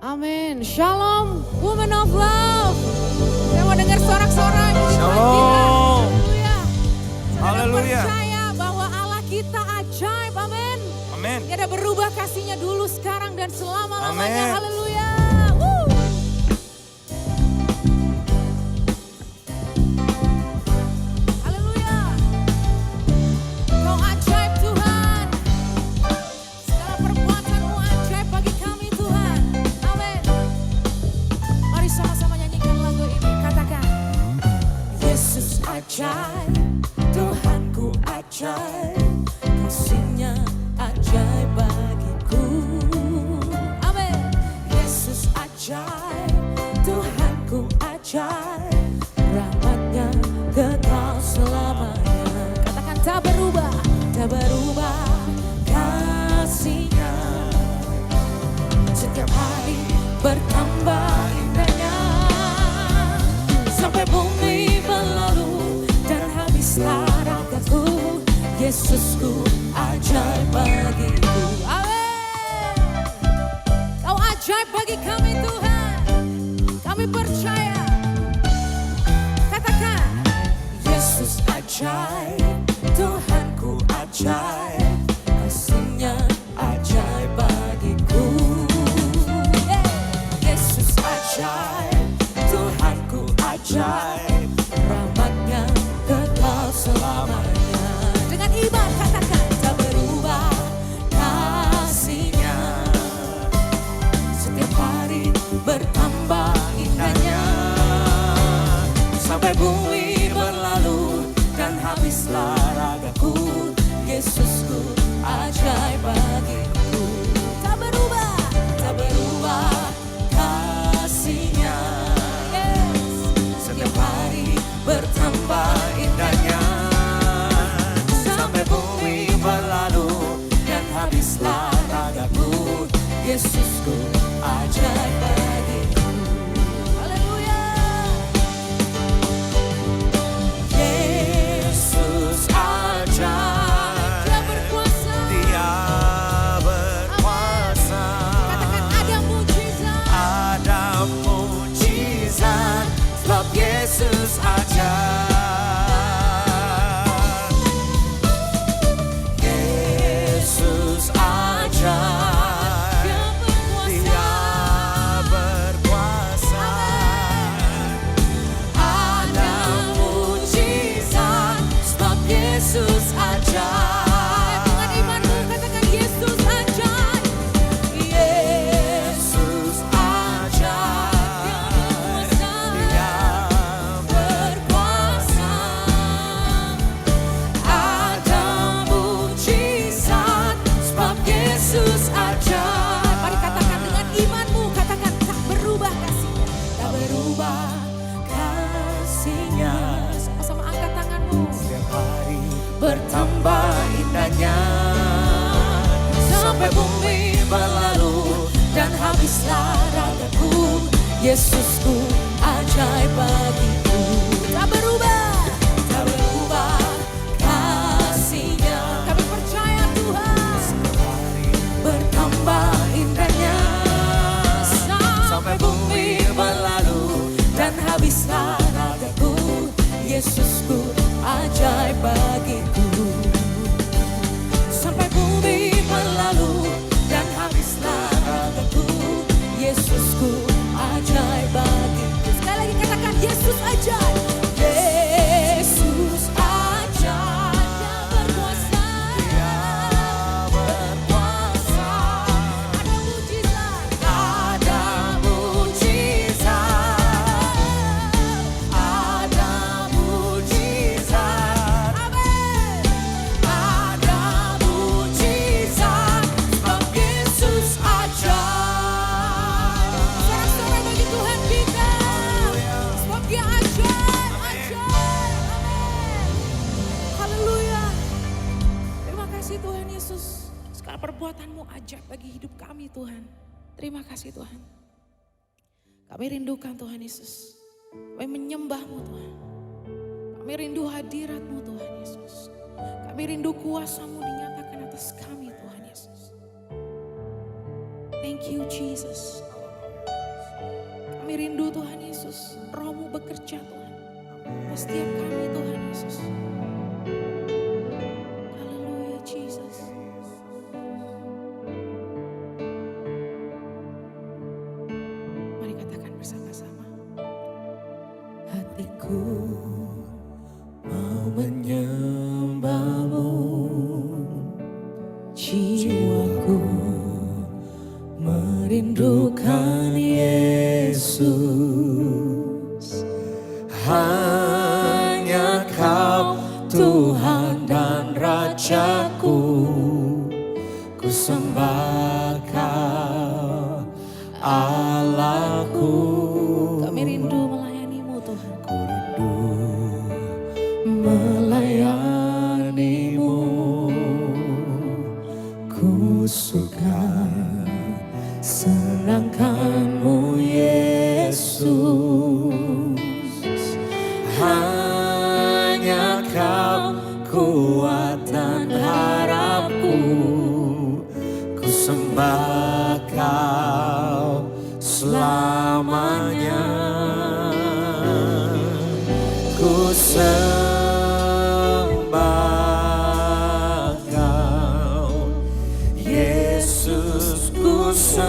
Amin. Shalom, woman of love. Saya mau dengar sorak-sorak. Shalom. Haleluya. Haleluya. Percaya bahwa Allah kita ajaib. Amin. Amin. Dia ada berubah kasihnya dulu, sekarang, dan selama-lamanya. Amin. Haleluya. Haleluya. Kau ajaib Tuhan. Segala perbuatanmu ajaib bagi kami Tuhan. Amin. Mari sama-sama nyanyikan lagu ini. Katakan. Yesus ajaib, Tuhanku ajaib, kasihnya ajaib bagiku. Amin. Yesus ajaib, Tuhanku ajaib, rahmatnya kekal selamanya. Katakan tak berubah kasihnya, setiap hari bertambah indahnya. Sampai bumi berlalu dan habislah ragaku, Yesusku ajaib bagiku. Amin. Kau ajaib bagi kami Tuhan. Kami percaya. Katakan. Yesus ajaib, Tuhanku ajaib, kasihnya ajaib bagiku. Yesus ajaib, Tuhanku ajaib, rahmatnya kekal selamanya. Dengan iman katakan tak berubah kasihnya, setiap hari bertambah indahnya. Sampai bumi berlalu dan habislah ragaku, Yesusku ajaib bagiku. Tak berubah kasihnya, setiap hari bertambah indahnya. Sampai bumi berlalu dan habislah ragaku, Yesusku ajaib bagiku. Haleluya. Yesus ajaib. Dia berkuasa. Dia berkuasa. Katakan ada mujizat. Ada mujizat sebab Yesus ajaib. Yesus ajaib. Dia berkuasa. Ada mujizat sebab Yesus ajaib. Dengan imanmu katakan Yesus ajaib. Yesus ajaib. Dia berkuasa. Ada mujizat sebab Yesus ajaib. Mari katakan dengan imanmu, katakan tak berubah kasihnya. Tak berubah kasihnya, Sama-sama angkat tanganmu. setiap hari bertambah indahnya. Sampai bumi berlalu dan habislah ragaku, Yesusku ajaib bagiku. Tak berubah. Tak berubah kasihnya, Kami percaya Tuhan. setiap hari bertambah indahnya. Sampai bumi berlalu dan habislah ragaku, Yesusku ajaib bagiku. Sampai bumi berlalu dan habislah ragaku, Yesusku ajaib bagiku. Sekali lagi katakan Yesus ajaib. Yesus ajaib. Dia berkuasa. Dia berkuasa. Ada mujizat. Ada mujizat. Ada mujizat. Amin. Ada mujizat sebab Yesus ajaib. Sorak-sorai bagi Tuhan kita. Sebab dia ajaib. Amin. Haleluya. Terima kasih Tuhan Yesus. Segala perbuatanmu ajaib bagi hidup kami Tuhan. Terima kasih Tuhan. Kami rindukan Tuhan Yesus. Kami menyembahmu Tuhan. Kami rindu hadiratmu Tuhan Yesus. Kami rindu kuasamu dinyatakan atas kami Tuhan Yesus. Thank you Jesus. rindu Tuhan Yesus, Roh-Mu bekerja Tuhan. Atas setiap kami Tuhan Yesus. Haleluya Jesus. Mari katakan bersama-sama. Hatiku mau menyembah-Mu, jiwaku merindukan Yesus. Hanya Kau Tuhan dan Rajaku, ku sembah Kau Allahku. Kami rindu melayani-Mu Tuhan. Ku rindu melayani-Mu, ku suka senangkan-Mu Yesus. Hanya Kau kuat dan harapku, ku sembah Kau selamanya. Ku sembah Kau Yesus, ku sembah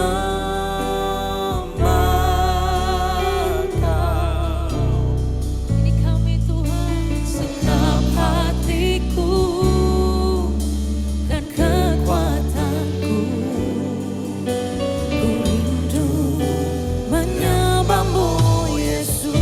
Kau. Ini kami Tuhan, Segenap hatiku dan kekuatanku, ku rindu menyembah-Mu Yesus.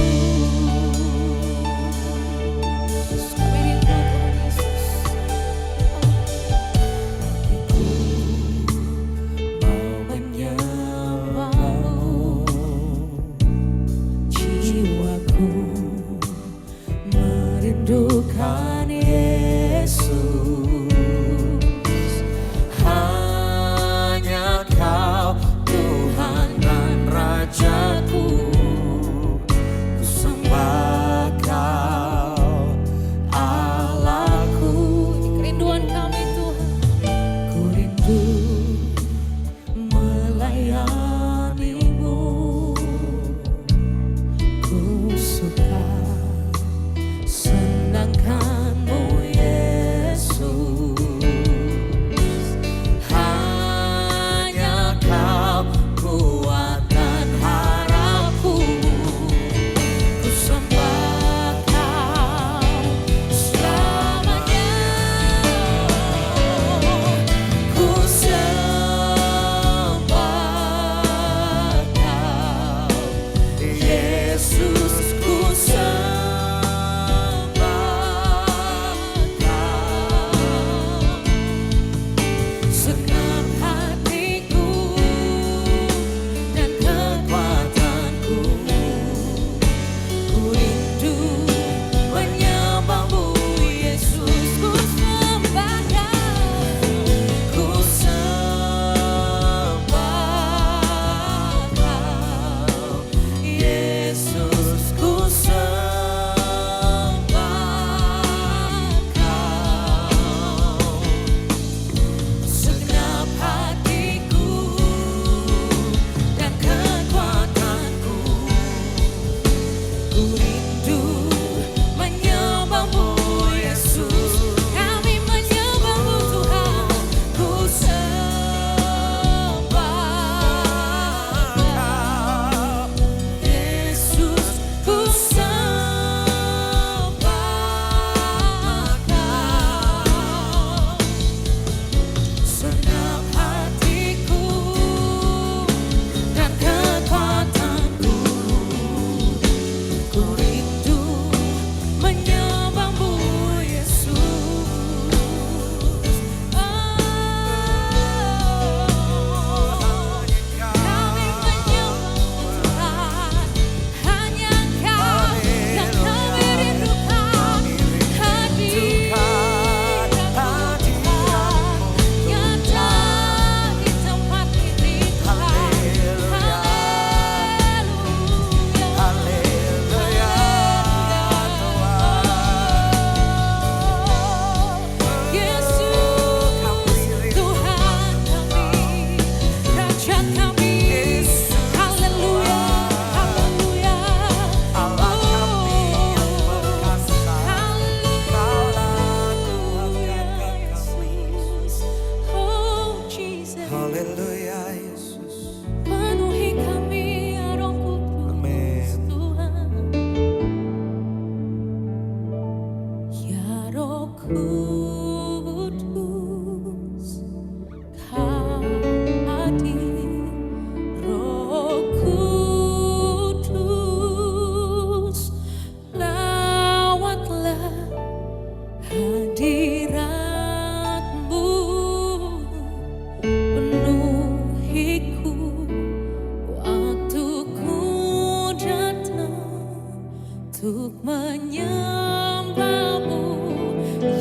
untuk menyembahmu,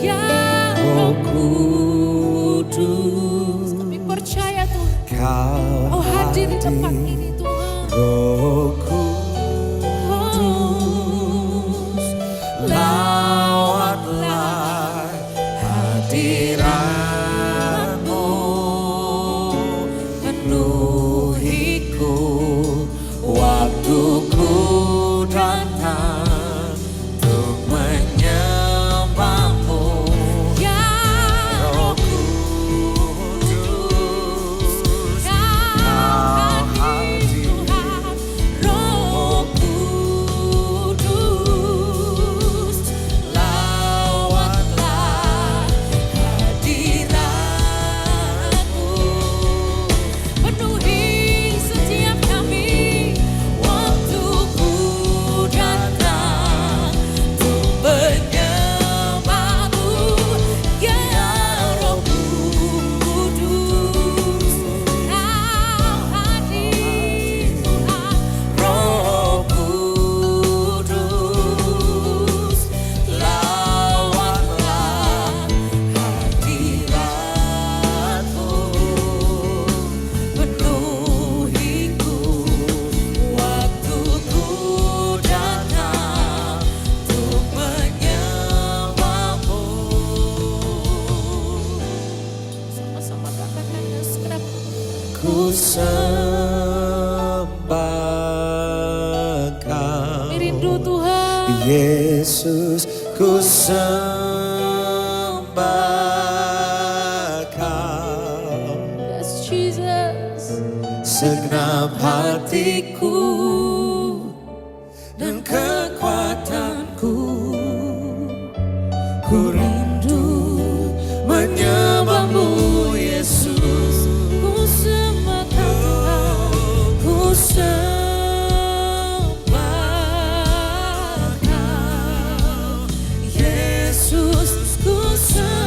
ya Roh Roh Kudus, Kami percaya Tuhan, Kau Kau hadir di tempat ini Tuhan. Roh Kudus, lawatlah hadiratmu, penuhiku waktuku datang untuk menyembahmu, Ya Roh Kudus, Kau hadir Tuhan, Roh Kudus, lawatlah hadiratmu, penuhi setiap kami. waktuku datang untuk menyembahmu, ya Roh Kudus. Kau hadir Tuhan, Roh Kudus, lawatlah hadiratmu, penuhiku waktuku datang untuk menyembahmu. sama-sama katakan segenap ku sembah Kau, rindu Tuhan. Yesus, ku sembah Kau, Yes Jesus, segenap hatiku dan kekuatanku. Ku rindu menyembahmu, Yesus. Ku sembah Kau, ku sembah Kau, Yesus, ku sembah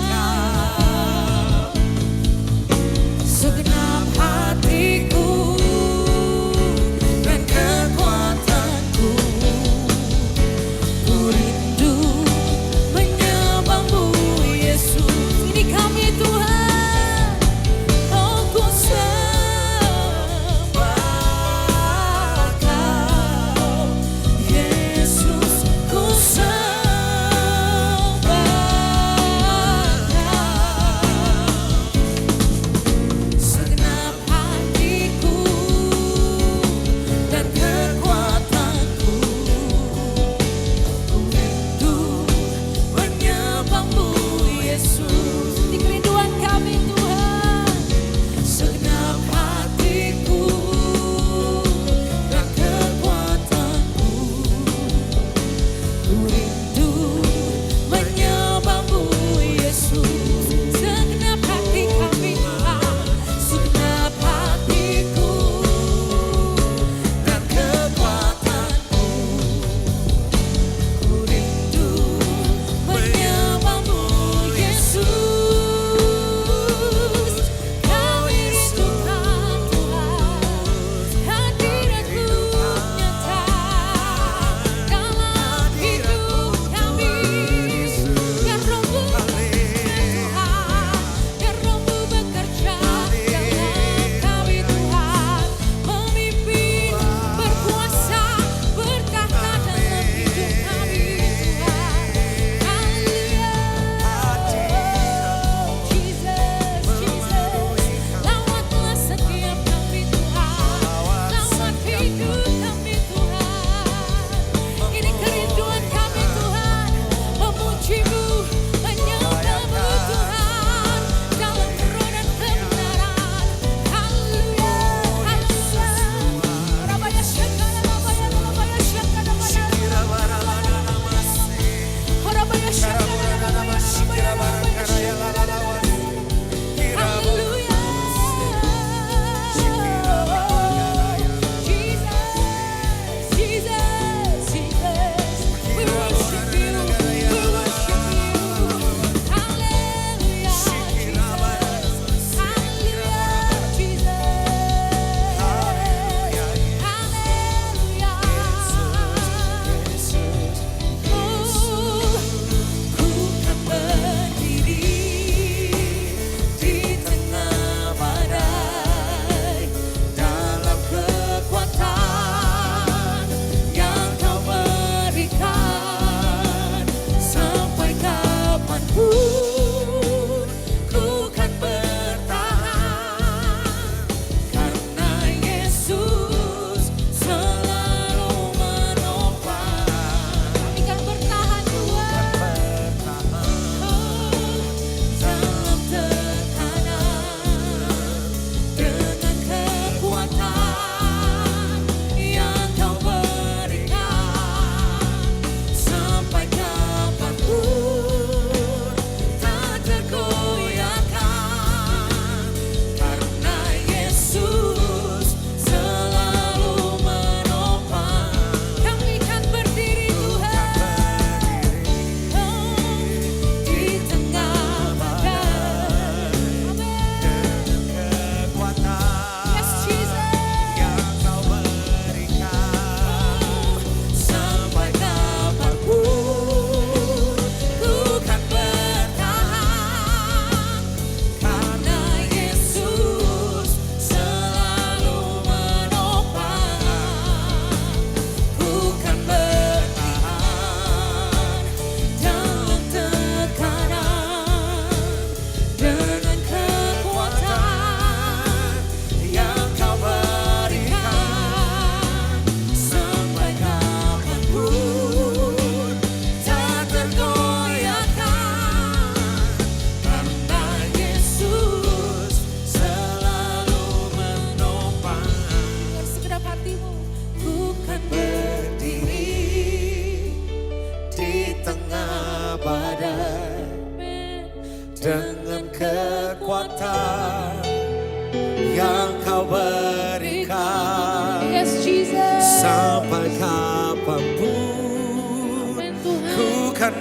Kau, segenap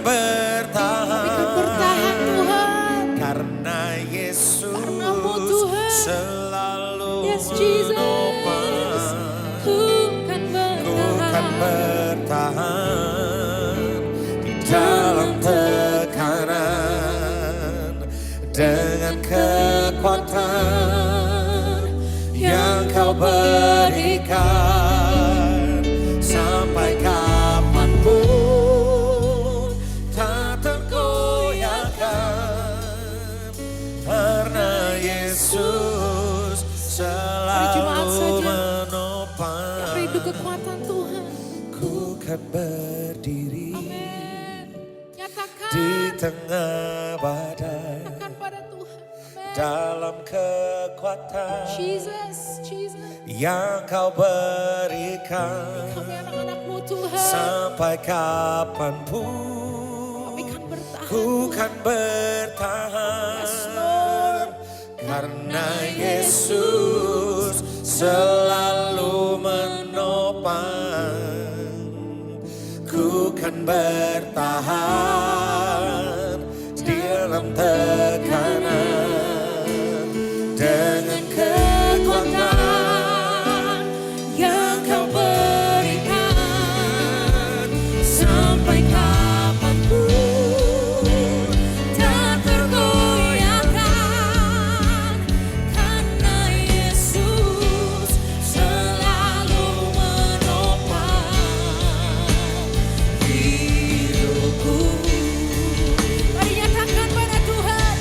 bertahan. Kami kan bertahan Tuhan. Karena Yesus Karena-Mu, Tuhan. selalu Yes, Jesus. menopang. Ku kan Ku kan bertahan bertahan di dalam tekanan dengan kekuatan yang Kau berikan sampai kapanpun tak tergoyahkan karena Yesus Jemaat selalu saja. menopang. Yang rindu kekuatan Tuhan. Ku kan berdiri Amin. Nyatakan. di tengah badai Nyatakan pada Tuhan. Amin. dalam kekuatan Jesus, Jesus. yang Kau berikan Kami anak-anak-Mu Tuhan. sampai kapanpun. Kami kan bertahan. Ku kan bertahan Yes, Lord. karena Yesus selalu menopang. Ku kan bertahan di dalam tekanan dengan kekuatan yang Kau berikan sampai kapanpun tak tergoyahkan karena Yesus selalu menopang hidupku. Mari nyatakan pada Tuhan.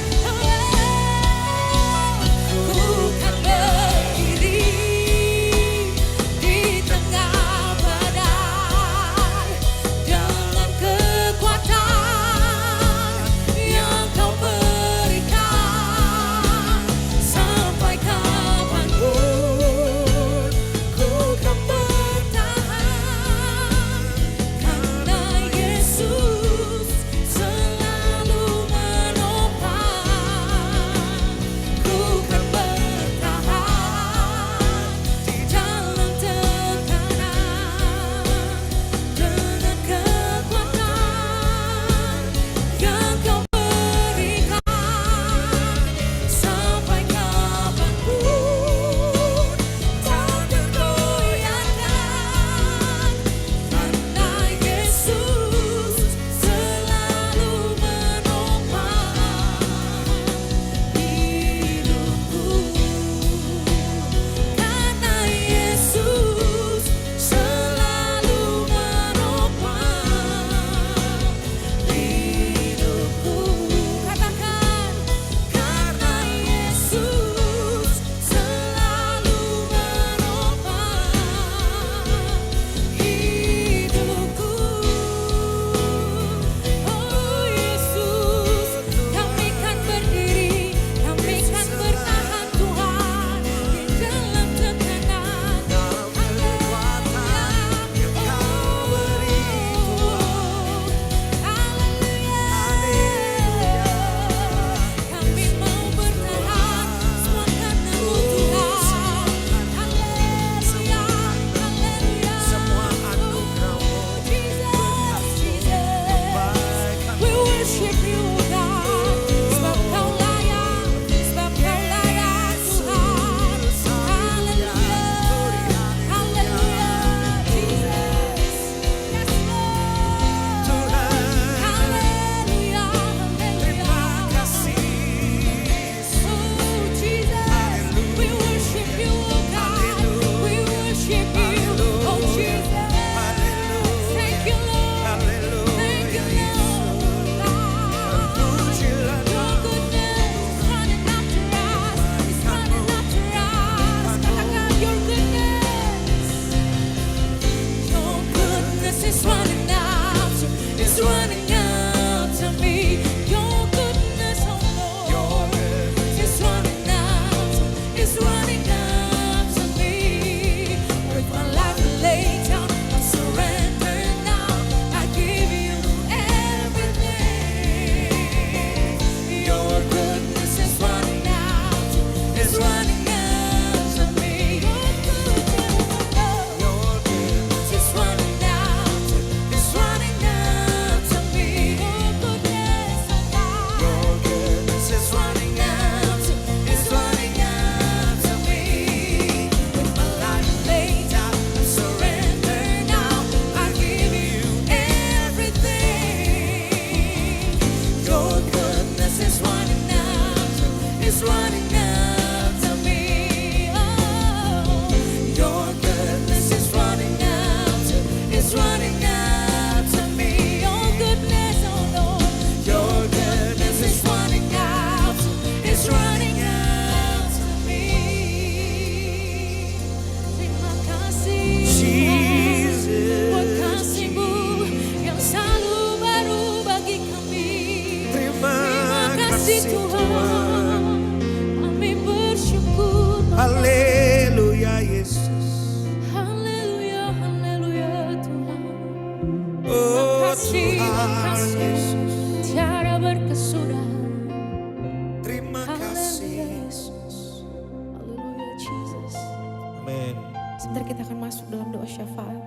kasih Yesus. tiada berkesudahan. Terima kasih. Haleluya Yesus. Haleluya Jesus. Amin. Sebentar kita akan masuk dalam doa syafaat.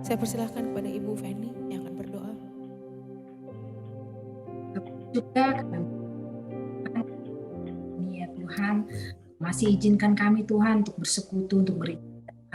Saya persilahkan kepada Ibu Feni yang akan berdoa. Juga ini ya Tuhan, masih izinkan kami Tuhan untuk bersekutu, untuk beribadah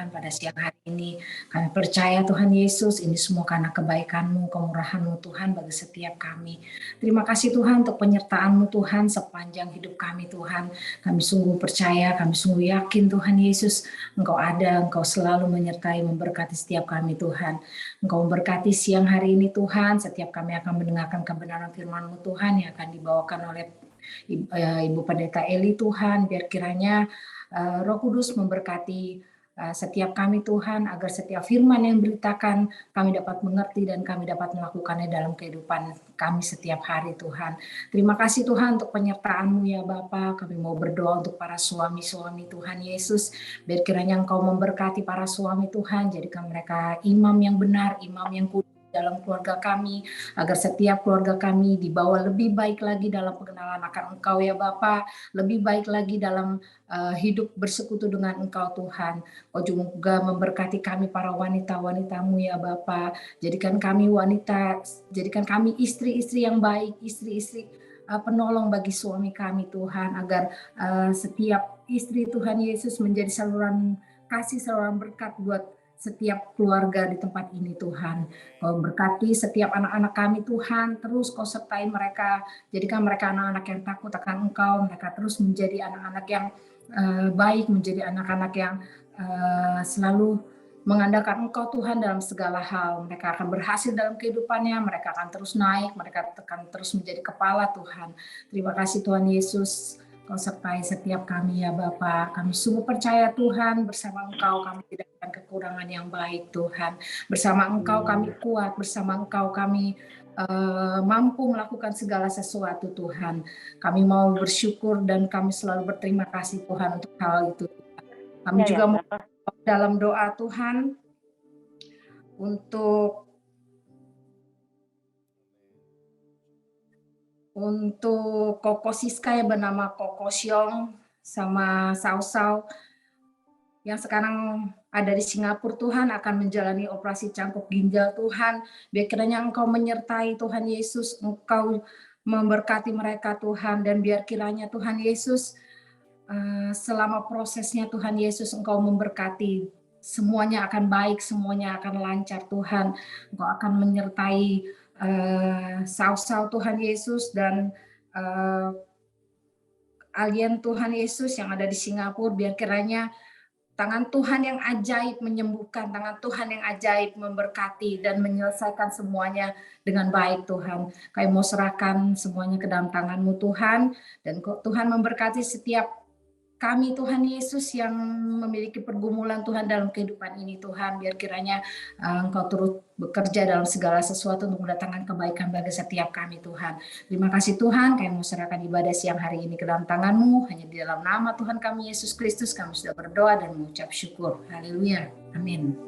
Tuhan pada siang hari ini. Kami percaya Tuhan Yesus, ini semua karena kebaikan-Mu, kemurahan-Mu Tuhan bagi setiap kami. Terima kasih Tuhan untuk penyertaan-Mu Tuhan sepanjang hidup kami Tuhan. Kami sungguh percaya, kami sungguh yakin Tuhan Yesus, Engkau ada, Engkau selalu menyertai, memberkati setiap kami Tuhan. Engkau memberkati siang hari ini Tuhan, setiap kami akan mendengarkan kebenaran firman-Mu Tuhan yang akan dibawakan oleh Ibu Pendeta Eli Tuhan. Biar kiranya Roh Kudus memberkati setiap kami Tuhan, agar setiap firman yang beritakan kami dapat mengerti dan kami dapat melakukannya dalam kehidupan kami setiap hari Tuhan. Terima kasih Tuhan untuk penyertaan-Mu ya Bapa. Kami mau berdoa untuk para suami-suami Tuhan Yesus. Biar kiranya Engkau memberkati para suami Tuhan, jadikan mereka imam yang benar, imam yang kudus dalam keluarga kami, agar setiap keluarga kami dibawa lebih baik lagi dalam pengenalan akan Engkau ya Bapa, lebih baik lagi dalam hidup bersekutu dengan Engkau Tuhan. Kau juga memberkati kami para wanita-wanita-Mu ya Bapa, jadikan kami wanita, jadikan kami istri-istri yang baik, istri-istri penolong bagi suami kami Tuhan, agar setiap istri Tuhan Yesus menjadi saluran kasih, saluran berkat buat setiap keluarga di tempat ini Tuhan. Kau berkati setiap anak-anak kami Tuhan, terus Kau sertai mereka, jadikan mereka anak-anak yang takut akan Engkau, mereka terus menjadi anak-anak yang baik, menjadi anak-anak yang selalu mengandalkan Engkau Tuhan dalam segala hal. Mereka akan berhasil dalam kehidupannya, mereka akan terus naik, mereka akan terus menjadi kepala Tuhan. Terima kasih Tuhan Yesus, Kau sertai setiap kami ya Bapa. Kami sungguh percaya Tuhan, bersama Engkau kami tidak akan kekurangan yang baik Tuhan. Bersama Engkau kami kuat, bersama Engkau kami mampu melakukan segala sesuatu Tuhan. Kami mau bersyukur dan kami selalu berterima kasih Tuhan untuk hal itu. Kami juga mau dalam doa Tuhan untuk Koko Siska yang bernama Koko Siong sama Sau yang sekarang ada di Singapura Tuhan, akan menjalani operasi cangkok ginjal Tuhan. Biar kiranya Engkau menyertai Tuhan Yesus, Engkau memberkati mereka Tuhan, dan biar kiranya Tuhan Yesus selama prosesnya Tuhan Yesus Engkau memberkati, semuanya akan baik, semuanya akan lancar Tuhan. Engkau akan menyertai Sau Tuhan Yesus dan alien Tuhan Yesus yang ada di Singapura. Biar kiranya tangan Tuhan yang ajaib menyembuhkan, tangan Tuhan yang ajaib memberkati dan menyelesaikan semuanya dengan baik Tuhan. Kami mau serahkan semuanya ke dalam tangan-Mu Tuhan, dan Tuhan memberkati setiap kami Tuhan Yesus yang memiliki pergumulan Tuhan dalam kehidupan ini Tuhan. Biar kiranya Engkau turut bekerja dalam segala sesuatu untuk mendatangkan kebaikan bagi setiap kami Tuhan. Terima kasih Tuhan, kami mau serahkan ibadah siang hari ini ke dalam tangan-Mu. Hanya di dalam nama Tuhan kami Yesus Kristus kami sudah berdoa dan mengucap syukur. Haleluya. Amin.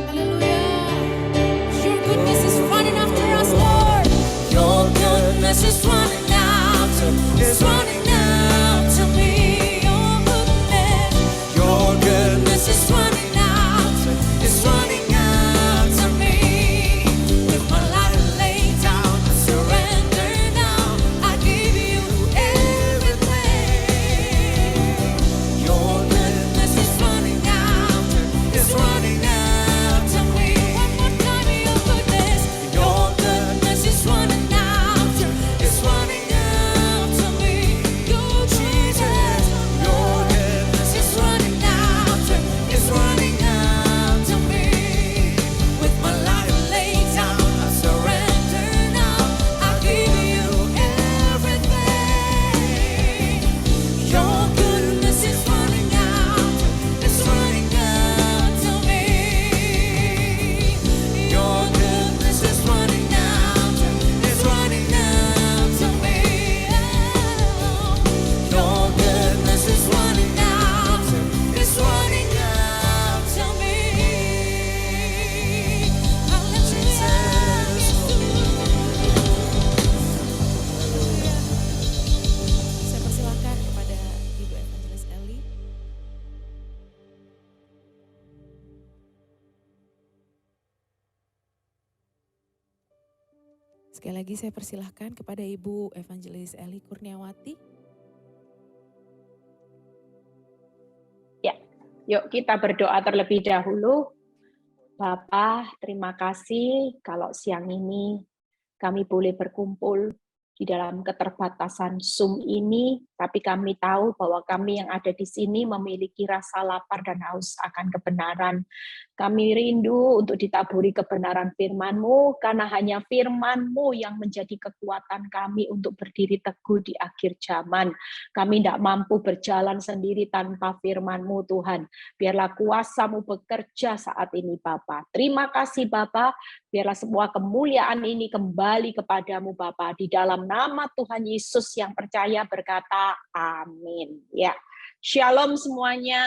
Haleluya. Your goodness is running after us, Lord. Your goodness is running after, is running after me. Your goodness is running after, is running after me. With my life laid down, I surrender now. I give you everything. Your goodness is running after, is running after me. One more time, your goodness. Your goodness is running after, is running after me. Sekali lagi saya persilahkan kepada Ibu Evangelis Eli Kurniawati. Ya, yuk kita berdoa terlebih dahulu. Bapa, terima kasih kalau siang ini kami boleh berkumpul di dalam keterbatasan Zoom ini, tapi kami tahu bahwa kami yang ada di sini memiliki rasa lapar dan haus akan kebenaran. Kami rindu untuk ditaburi kebenaran firman-Mu, karena hanya firman-Mu yang menjadi kekuatan kami untuk berdiri teguh di akhir zaman. Kami tidak mampu berjalan sendiri tanpa firman-Mu, Tuhan. Biarlah kuasa-Mu bekerja saat ini, Bapa. Terima kasih, Bapa. Biarlah semua kemuliaan ini kembali kepadamu, Bapa. Di dalam nama Tuhan Yesus yang percaya berkata, amin. Ya, shalom semuanya.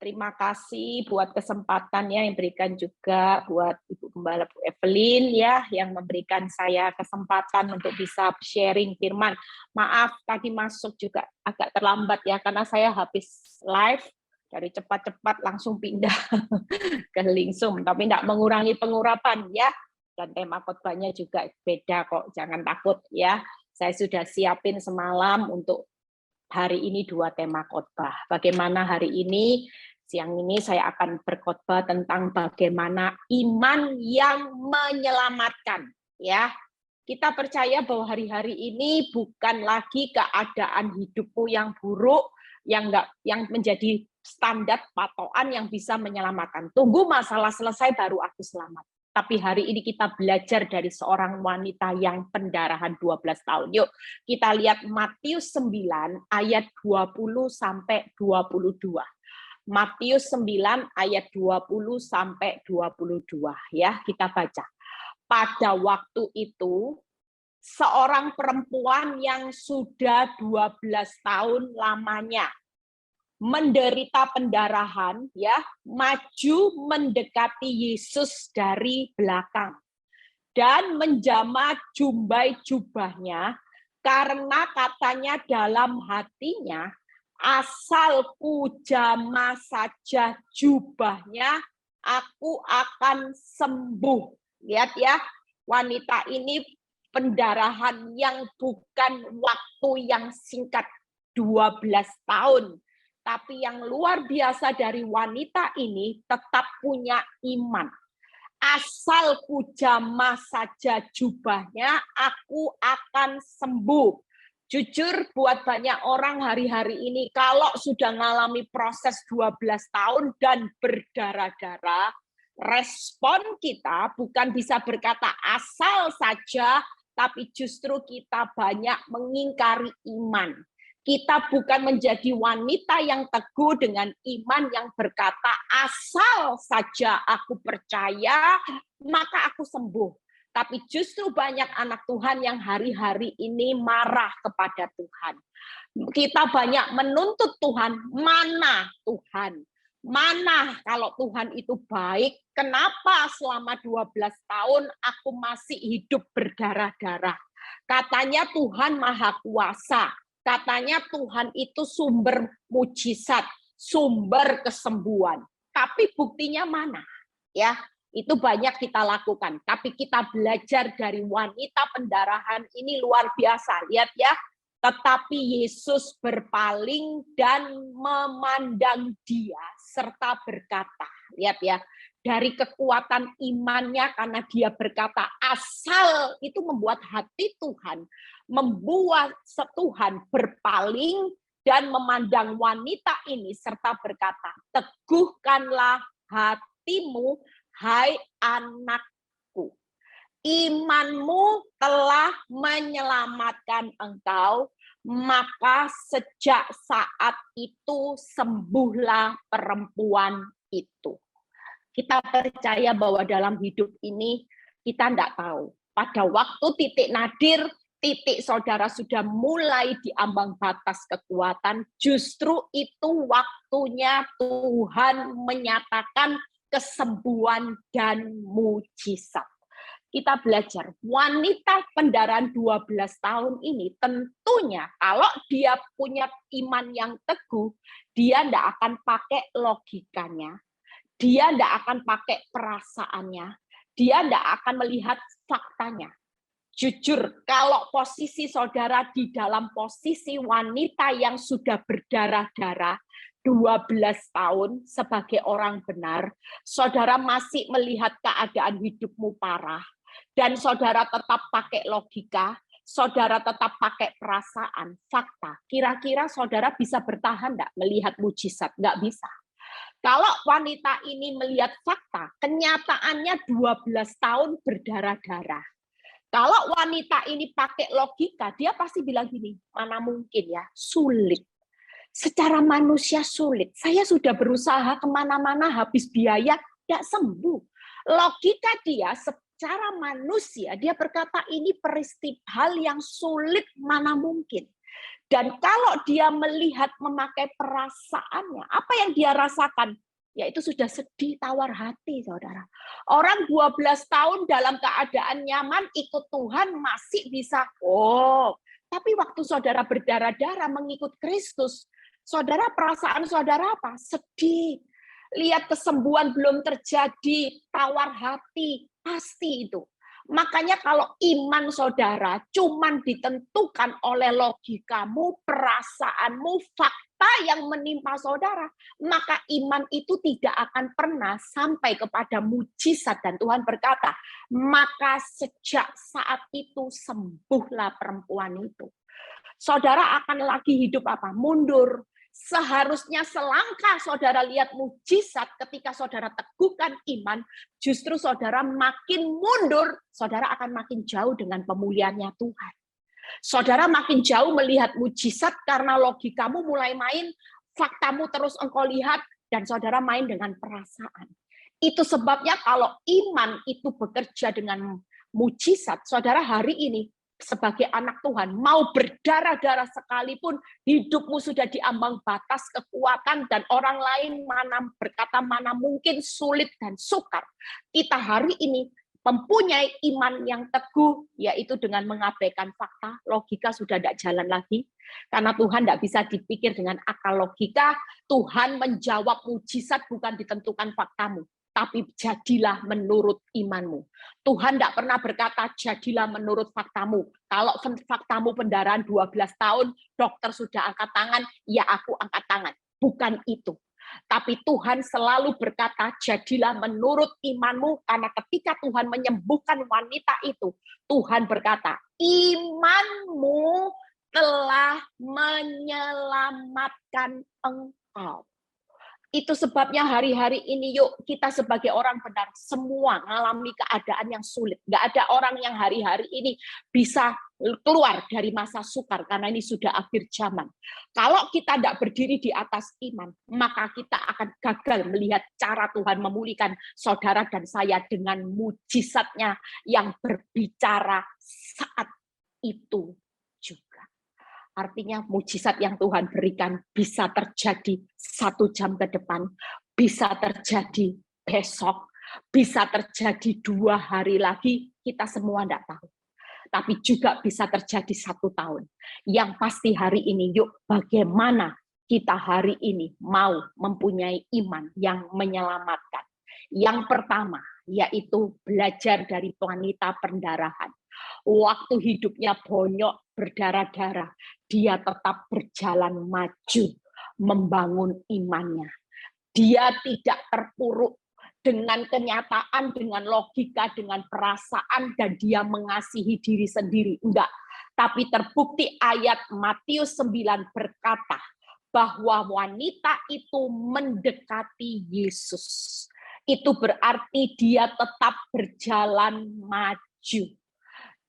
Terima kasih buat kesempatannya yang berikan juga buat Ibu Gembala Bu Evelyn ya, yang memberikan saya kesempatan untuk bisa sharing firman. Maaf tadi masuk juga agak terlambat ya, karena saya habis live dari cepat-cepat langsung pindah ke link Zoom, tapi tidak mengurangi pengurapan ya. Dan tema khotbahnya juga beda kok, jangan takut ya. Saya sudah siapin semalam untuk hari ini 2 tema khotbah. Bagaimana hari ini? Siang ini saya akan berkhotbah tentang bagaimana iman yang menyelamatkan. Ya, kita percaya bahwa hari-hari ini bukan lagi keadaan hidupmu yang buruk, yang menjadi standar patokan yang bisa menyelamatkan. Tunggu masalah selesai baru aku selamat. Tapi hari ini kita belajar dari seorang wanita yang pendarahan 12 tahun. Yuk, kita lihat Matius 9 ayat 20 sampai 22. Matius 9 ayat 20 sampai 22 ya, kita baca. Pada waktu itu seorang perempuan yang sudah 12 tahun lamanya menderita pendarahan ya, maju mendekati Yesus dari belakang dan menjamah jumbai jubahnya, karena katanya dalam hatinya, asal ku jamah saja jubahnya, aku akan sembuh. Lihat ya, wanita ini pendarahan yang bukan waktu yang singkat, 12 tahun. Tapi yang luar biasa dari wanita ini tetap punya iman. Asal ku jamah saja jubahnya, aku akan sembuh. Jujur buat banyak orang hari-hari ini, kalau sudah mengalami proses 12 tahun dan berdarah-darah, respon kita bukan bisa berkata asal saja, tapi justru kita banyak mengingkari iman. Kita bukan menjadi wanita yang teguh dengan iman yang berkata asal saja aku percaya, maka aku sembuh. Tapi justru banyak anak Tuhan yang hari-hari ini marah kepada Tuhan. Kita banyak menuntut Tuhan, mana Tuhan? Mana kalau Tuhan itu baik? Kenapa selama 12 tahun aku masih hidup berdarah-darah? Katanya Tuhan Maha Kuasa. Katanya Tuhan itu sumber mujizat, sumber kesembuhan. Tapi buktinya mana? Ya, itu banyak kita lakukan, tapi kita belajar dari wanita pendarahan ini luar biasa. Lihat ya, tetapi Yesus berpaling dan memandang dia serta berkata, lihat ya, dari kekuatan imannya karena dia berkata asal, itu membuat hati Tuhan, membuat Tuhan berpaling dan memandang wanita ini serta berkata, teguhkanlah hatimu, hai anakku, imanmu telah menyelamatkan engkau, maka sejak saat itu sembuhlah perempuan itu. Kita percaya bahwa dalam hidup ini kita tidak tahu. Pada waktu titik nadir, titik saudara sudah mulai di ambang batas kekuatan, justru itu waktunya Tuhan menyatakan kesembuhan dan mujizat. Kita belajar, wanita pendarahan 12 tahun ini tentunya kalau dia punya iman yang teguh, dia tidak akan pakai logikanya, dia tidak akan pakai perasaannya, dia tidak akan melihat faktanya. Jujur, kalau posisi saudara di dalam posisi wanita yang sudah berdarah-darah 12 tahun sebagai orang benar, saudara masih melihat keadaan hidupmu parah, dan saudara tetap pakai logika, saudara tetap pakai perasaan, fakta. Kira-kira saudara bisa bertahan enggak melihat mujizat? Enggak bisa. Kalau wanita ini melihat fakta, kenyataannya 12 tahun berdarah-darah. Kalau wanita ini pakai logika, dia pasti bilang gini, mana mungkin ya, sulit. Secara manusia sulit. Saya sudah berusaha kemana-mana, habis biaya, tidak sembuh. Logika dia secara manusia, dia berkata ini hal yang sulit, mana mungkin. Dan kalau dia melihat memakai perasaannya, apa yang dia rasakan? Yaitu sudah sedih, tawar hati, saudara. Orang 12 tahun dalam keadaan nyaman, ikut Tuhan masih bisa. Tapi waktu saudara berdarah-darah mengikut Kristus, saudara perasaan saudara apa? Sedih. Lihat kesembuhan belum terjadi, tawar hati, pasti itu. Makanya kalau iman saudara cuman ditentukan oleh logikamu, perasaanmu, fakta yang menimpa saudara, maka iman itu tidak akan pernah sampai kepada mujizat. Dan Tuhan berkata, maka sejak saat itu sembuhlah perempuan itu. Saudara akan lagi hidup apa? Mundur. Seharusnya selangkah saudara lihat mujizat ketika saudara teguhkan iman, justru saudara makin mundur, saudara akan makin jauh dengan pemulihannya Tuhan. Saudara makin jauh melihat mujizat karena logikamu mulai main, faktamu terus engkau lihat, dan saudara main dengan perasaan. Itu sebabnya kalau iman itu bekerja dengan mujizat, saudara hari ini sebagai anak Tuhan, mau berdarah-darah sekalipun, hidupmu sudah diambang batas kekuatan, dan orang lain berkata mana mungkin, sulit dan sukar. Kita hari ini mempunyai iman yang teguh, yaitu dengan mengabaikan fakta, logika sudah tidak jalan lagi, karena Tuhan tidak bisa dipikir dengan akal logika. Tuhan menjawab mujizat bukan ditentukan faktamu, tapi jadilah menurut imanmu. Tuhan tidak pernah berkata, jadilah menurut faktamu. Kalau faktamu pendarahan 12 tahun, dokter sudah angkat tangan, ya aku angkat tangan. Bukan itu. Tapi Tuhan selalu berkata, jadilah menurut imanmu, karena ketika Tuhan menyembuhkan wanita itu, Tuhan berkata, imanmu telah menyelamatkan engkau. Itu sebabnya hari-hari ini yuk kita sebagai orang benar semua mengalami keadaan yang sulit. Nggak ada orang yang hari-hari ini bisa keluar dari masa sukar karena ini sudah akhir zaman. Kalau kita tidak berdiri di atas iman, maka kita akan gagal melihat cara Tuhan memulihkan saudara dan saya dengan mujizatnya yang berbicara saat itu juga. Artinya mujizat yang Tuhan berikan bisa terjadi 1 jam ke depan, bisa terjadi besok, bisa terjadi 2 hari lagi, kita semua tidak tahu. Tapi juga bisa terjadi 1 tahun. Yang pasti hari ini, yuk bagaimana kita hari ini mau mempunyai iman yang menyelamatkan. Yang pertama, yaitu belajar dari wanita pendarahan. Waktu hidupnya bonyok, berdarah-darah, dia tetap berjalan maju, membangun imannya. Dia tidak terpuruk dengan kenyataan, dengan logika, dengan perasaan, dan dia mengasihi diri sendiri. Enggak. Tapi terbukti ayat Matius 9 berkata bahwa wanita itu mendekati Yesus. Itu berarti dia tetap berjalan maju.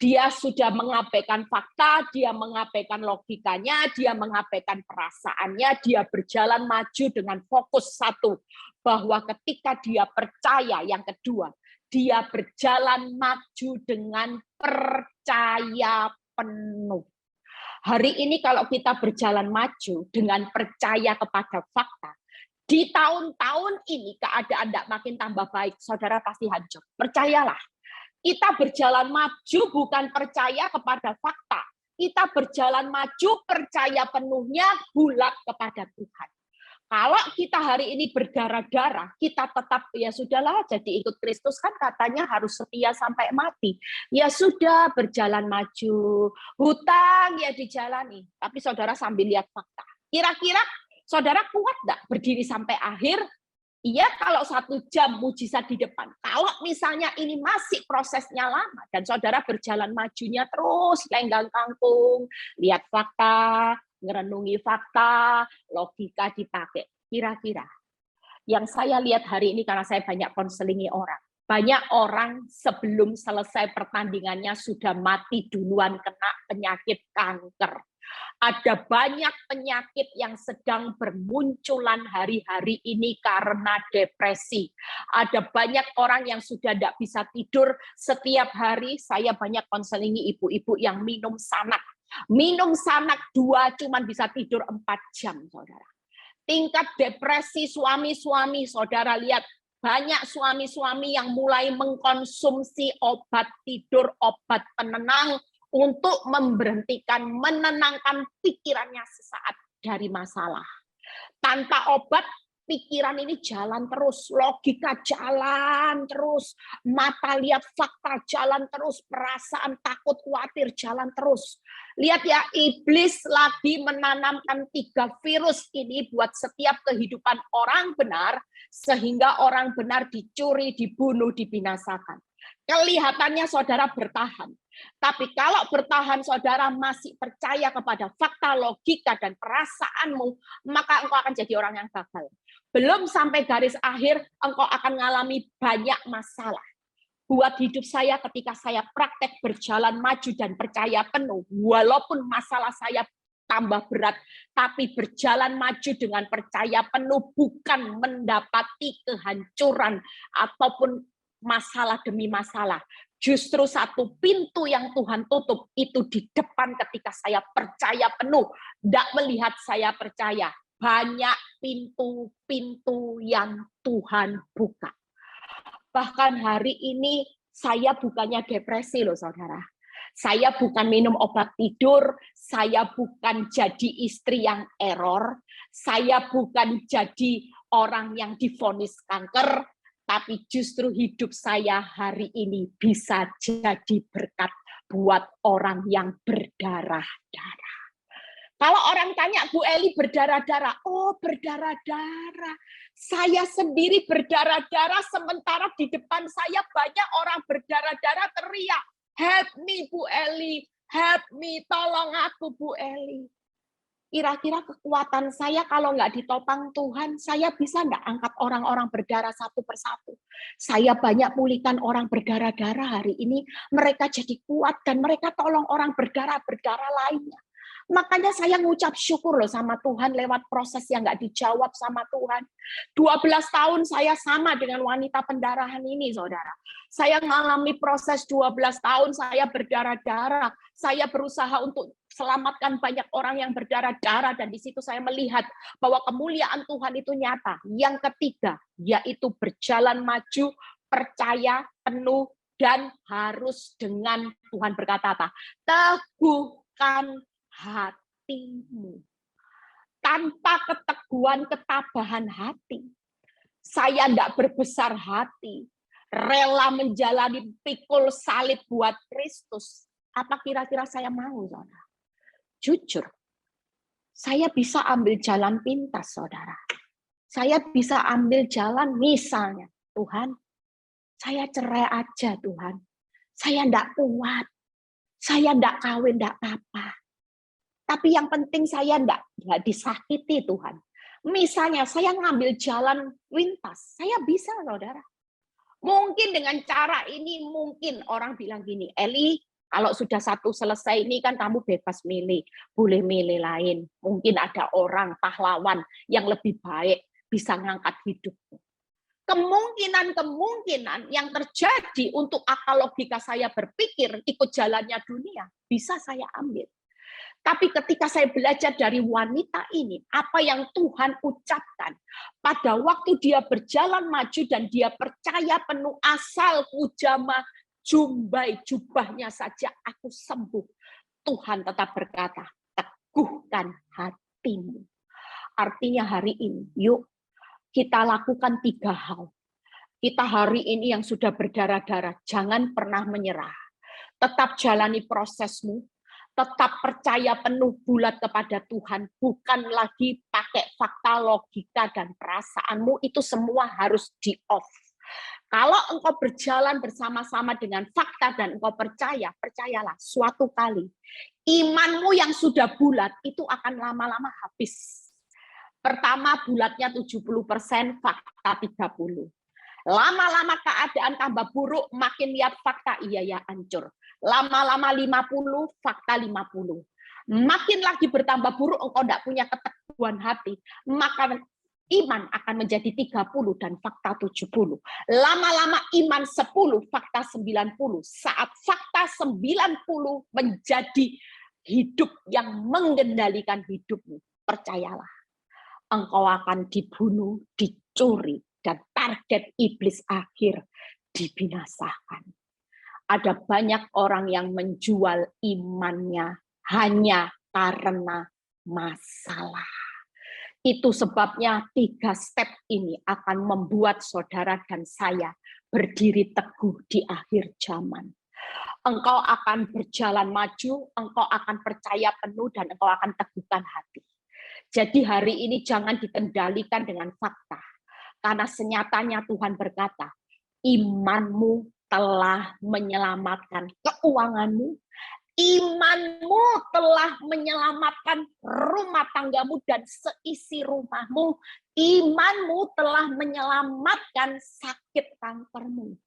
Dia sudah mengabaikan fakta, dia mengabaikan logikanya, dia mengabaikan perasaannya, dia berjalan maju dengan fokus satu. Bahwa ketika dia percaya, yang kedua, dia berjalan maju dengan percaya penuh. Hari ini kalau kita berjalan maju dengan percaya kepada fakta, di tahun-tahun ini keadaan tidak makin tambah baik, saudara pasti hancur. Percayalah. Kita berjalan maju bukan percaya kepada fakta. Kita berjalan maju percaya penuhnya bulat kepada Tuhan. Kalau kita hari ini berdarah-darah, kita tetap ya sudahlah jadi ikut Kristus kan katanya harus setia sampai mati. Ya sudah berjalan maju, hutang ya dijalani. Tapi saudara sambil lihat fakta. Kira-kira saudara kuat enggak berdiri sampai akhir? Iya kalau 1 jam mujizat di depan. Kalau misalnya ini masih prosesnya lama dan saudara berjalan majunya terus lenggang kangkung, lihat fakta, ngerenungi fakta, logika dipakai. Kira-kira yang saya lihat hari ini karena saya banyak konselingi orang. Banyak orang sebelum selesai pertandingannya sudah mati duluan kena penyakit kanker. Ada banyak penyakit yang sedang bermunculan hari-hari ini karena depresi. Ada banyak orang yang sudah tidak bisa tidur. Setiap hari saya banyak konselingi ibu-ibu yang minum sanak. Minum sanak 2 cuma bisa tidur 4 jam, saudara. Tingkat depresi suami-suami, saudara lihat, banyak suami-suami yang mulai mengkonsumsi obat tidur, obat penenang, untuk menenangkan pikirannya sesaat dari masalah. Tanpa obat, pikiran ini jalan terus, logika jalan terus, mata lihat fakta jalan terus, perasaan takut khawatir jalan terus. Lihat ya, iblis lagi menanamkan 3 virus ini buat setiap kehidupan orang benar, sehingga orang benar dicuri, dibunuh, dibinasakan. Kelihatannya saudara bertahan. Tapi kalau bertahan saudara masih percaya kepada fakta, logika, dan perasaanmu, maka engkau akan jadi orang yang gagal. Belum sampai garis akhir, engkau akan mengalami banyak masalah. Buat hidup saya ketika saya praktek berjalan maju dan percaya penuh, walaupun masalah saya tambah berat, tapi berjalan maju dengan percaya penuh bukan mendapati kehancuran ataupun masalah demi masalah. Justru satu pintu yang Tuhan tutup itu di depan ketika saya percaya penuh. Tidak melihat saya percaya. Banyak pintu-pintu yang Tuhan buka. Bahkan hari ini saya bukannya depresi loh saudara. Saya bukan minum obat tidur, saya bukan jadi istri yang error, saya bukan jadi orang yang divonis kanker, tapi justru hidup saya hari ini bisa jadi berkat buat orang yang berdarah-darah. Kalau orang tanya, Bu Eli berdarah-darah, oh berdarah-darah. Saya sendiri berdarah-darah, sementara di depan saya banyak orang berdarah-darah teriak, help me Bu Eli, help me, tolong aku Bu Eli. Kira-kira kekuatan saya kalau nggak ditopang Tuhan, saya bisa nggak angkat orang-orang berdarah satu persatu? Saya banyak pulihkan orang berdarah-darah hari ini, mereka jadi kuat dan mereka tolong orang berdarah-berdarah lainnya. Makanya saya ngucap syukur loh sama Tuhan lewat proses yang nggak dijawab sama Tuhan. 12 tahun saya sama dengan wanita pendarahan ini, saudara. Saya mengalami proses 12 tahun saya berdarah-darah. Saya berusaha untuk selamatkan banyak orang yang berdarah-darah dan di situ saya melihat bahwa kemuliaan Tuhan itu nyata. Yang ketiga, yaitu berjalan maju, percaya penuh dan harus dengan Tuhan berkata apa? Teguhkan hatimu. Tanpa keteguhan, ketabahan hati, saya tidak berbesar hati, rela menjalani pikul salib buat Kristus. Apa kira-kira saya mau, saudara? Jujur, saya bisa ambil jalan pintas, saudara. Saya bisa ambil jalan misalnya, Tuhan, saya cerai aja, Tuhan. Saya tidak kuat. Saya tidak kawin, tidak apa-apa. Tapi yang penting saya tidak disakiti Tuhan. Misalnya saya ngambil jalan pintas, saya bisa saudara. Mungkin dengan cara ini mungkin orang bilang gini, Eli kalau sudah satu selesai ini kan kamu bebas milih, boleh milih lain. Mungkin ada orang pahlawan yang lebih baik bisa ngangkat hidupmu. Kemungkinan yang terjadi untuk akal logika saya berpikir ikut jalannya dunia, bisa saya ambil. Tapi ketika saya belajar dari wanita ini, apa yang Tuhan ucapkan, pada waktu dia berjalan maju dan dia percaya penuh asal kujama jumbai jubahnya saja aku sembuh. Tuhan tetap berkata, teguhkan hatimu. Artinya hari ini, yuk kita lakukan 3 hal. Kita hari ini yang sudah berdarah-darah, jangan pernah menyerah. Tetap jalani prosesmu, tetap percaya penuh bulat kepada Tuhan, bukan lagi pakai fakta, logika, dan perasaanmu, itu semua harus di-off. Kalau engkau berjalan bersama-sama dengan fakta dan engkau percaya, percayalah suatu kali, imanmu yang sudah bulat itu akan lama-lama habis. Pertama bulatnya 70%, fakta 30%. Lama-lama keadaan tambah buruk, makin lihat fakta, iya ya hancur. Lama-lama 50, fakta 50. Makin lagi bertambah buruk, engkau tidak punya keteguhan hati, maka iman akan menjadi 30 dan fakta 70. Lama-lama iman 10, fakta 90. Saat fakta 90 menjadi hidup yang mengendalikan hidupmu, percayalah, engkau akan dibunuh, dicuri, dan target iblis akhir dibinasakan. Ada banyak orang yang menjual imannya hanya karena masalah. Itu sebabnya 3 step ini akan membuat saudara dan saya berdiri teguh di akhir zaman. Engkau akan berjalan maju, engkau akan percaya penuh, dan engkau akan teguhkan hati. Jadi hari ini jangan dikendalikan dengan fakta. Karena senyatanya Tuhan berkata, imanmu telah menyelamatkan keuanganmu, imanmu telah menyelamatkan rumah tanggamu dan seisi rumahmu, imanmu telah menyelamatkan sakit kankermu.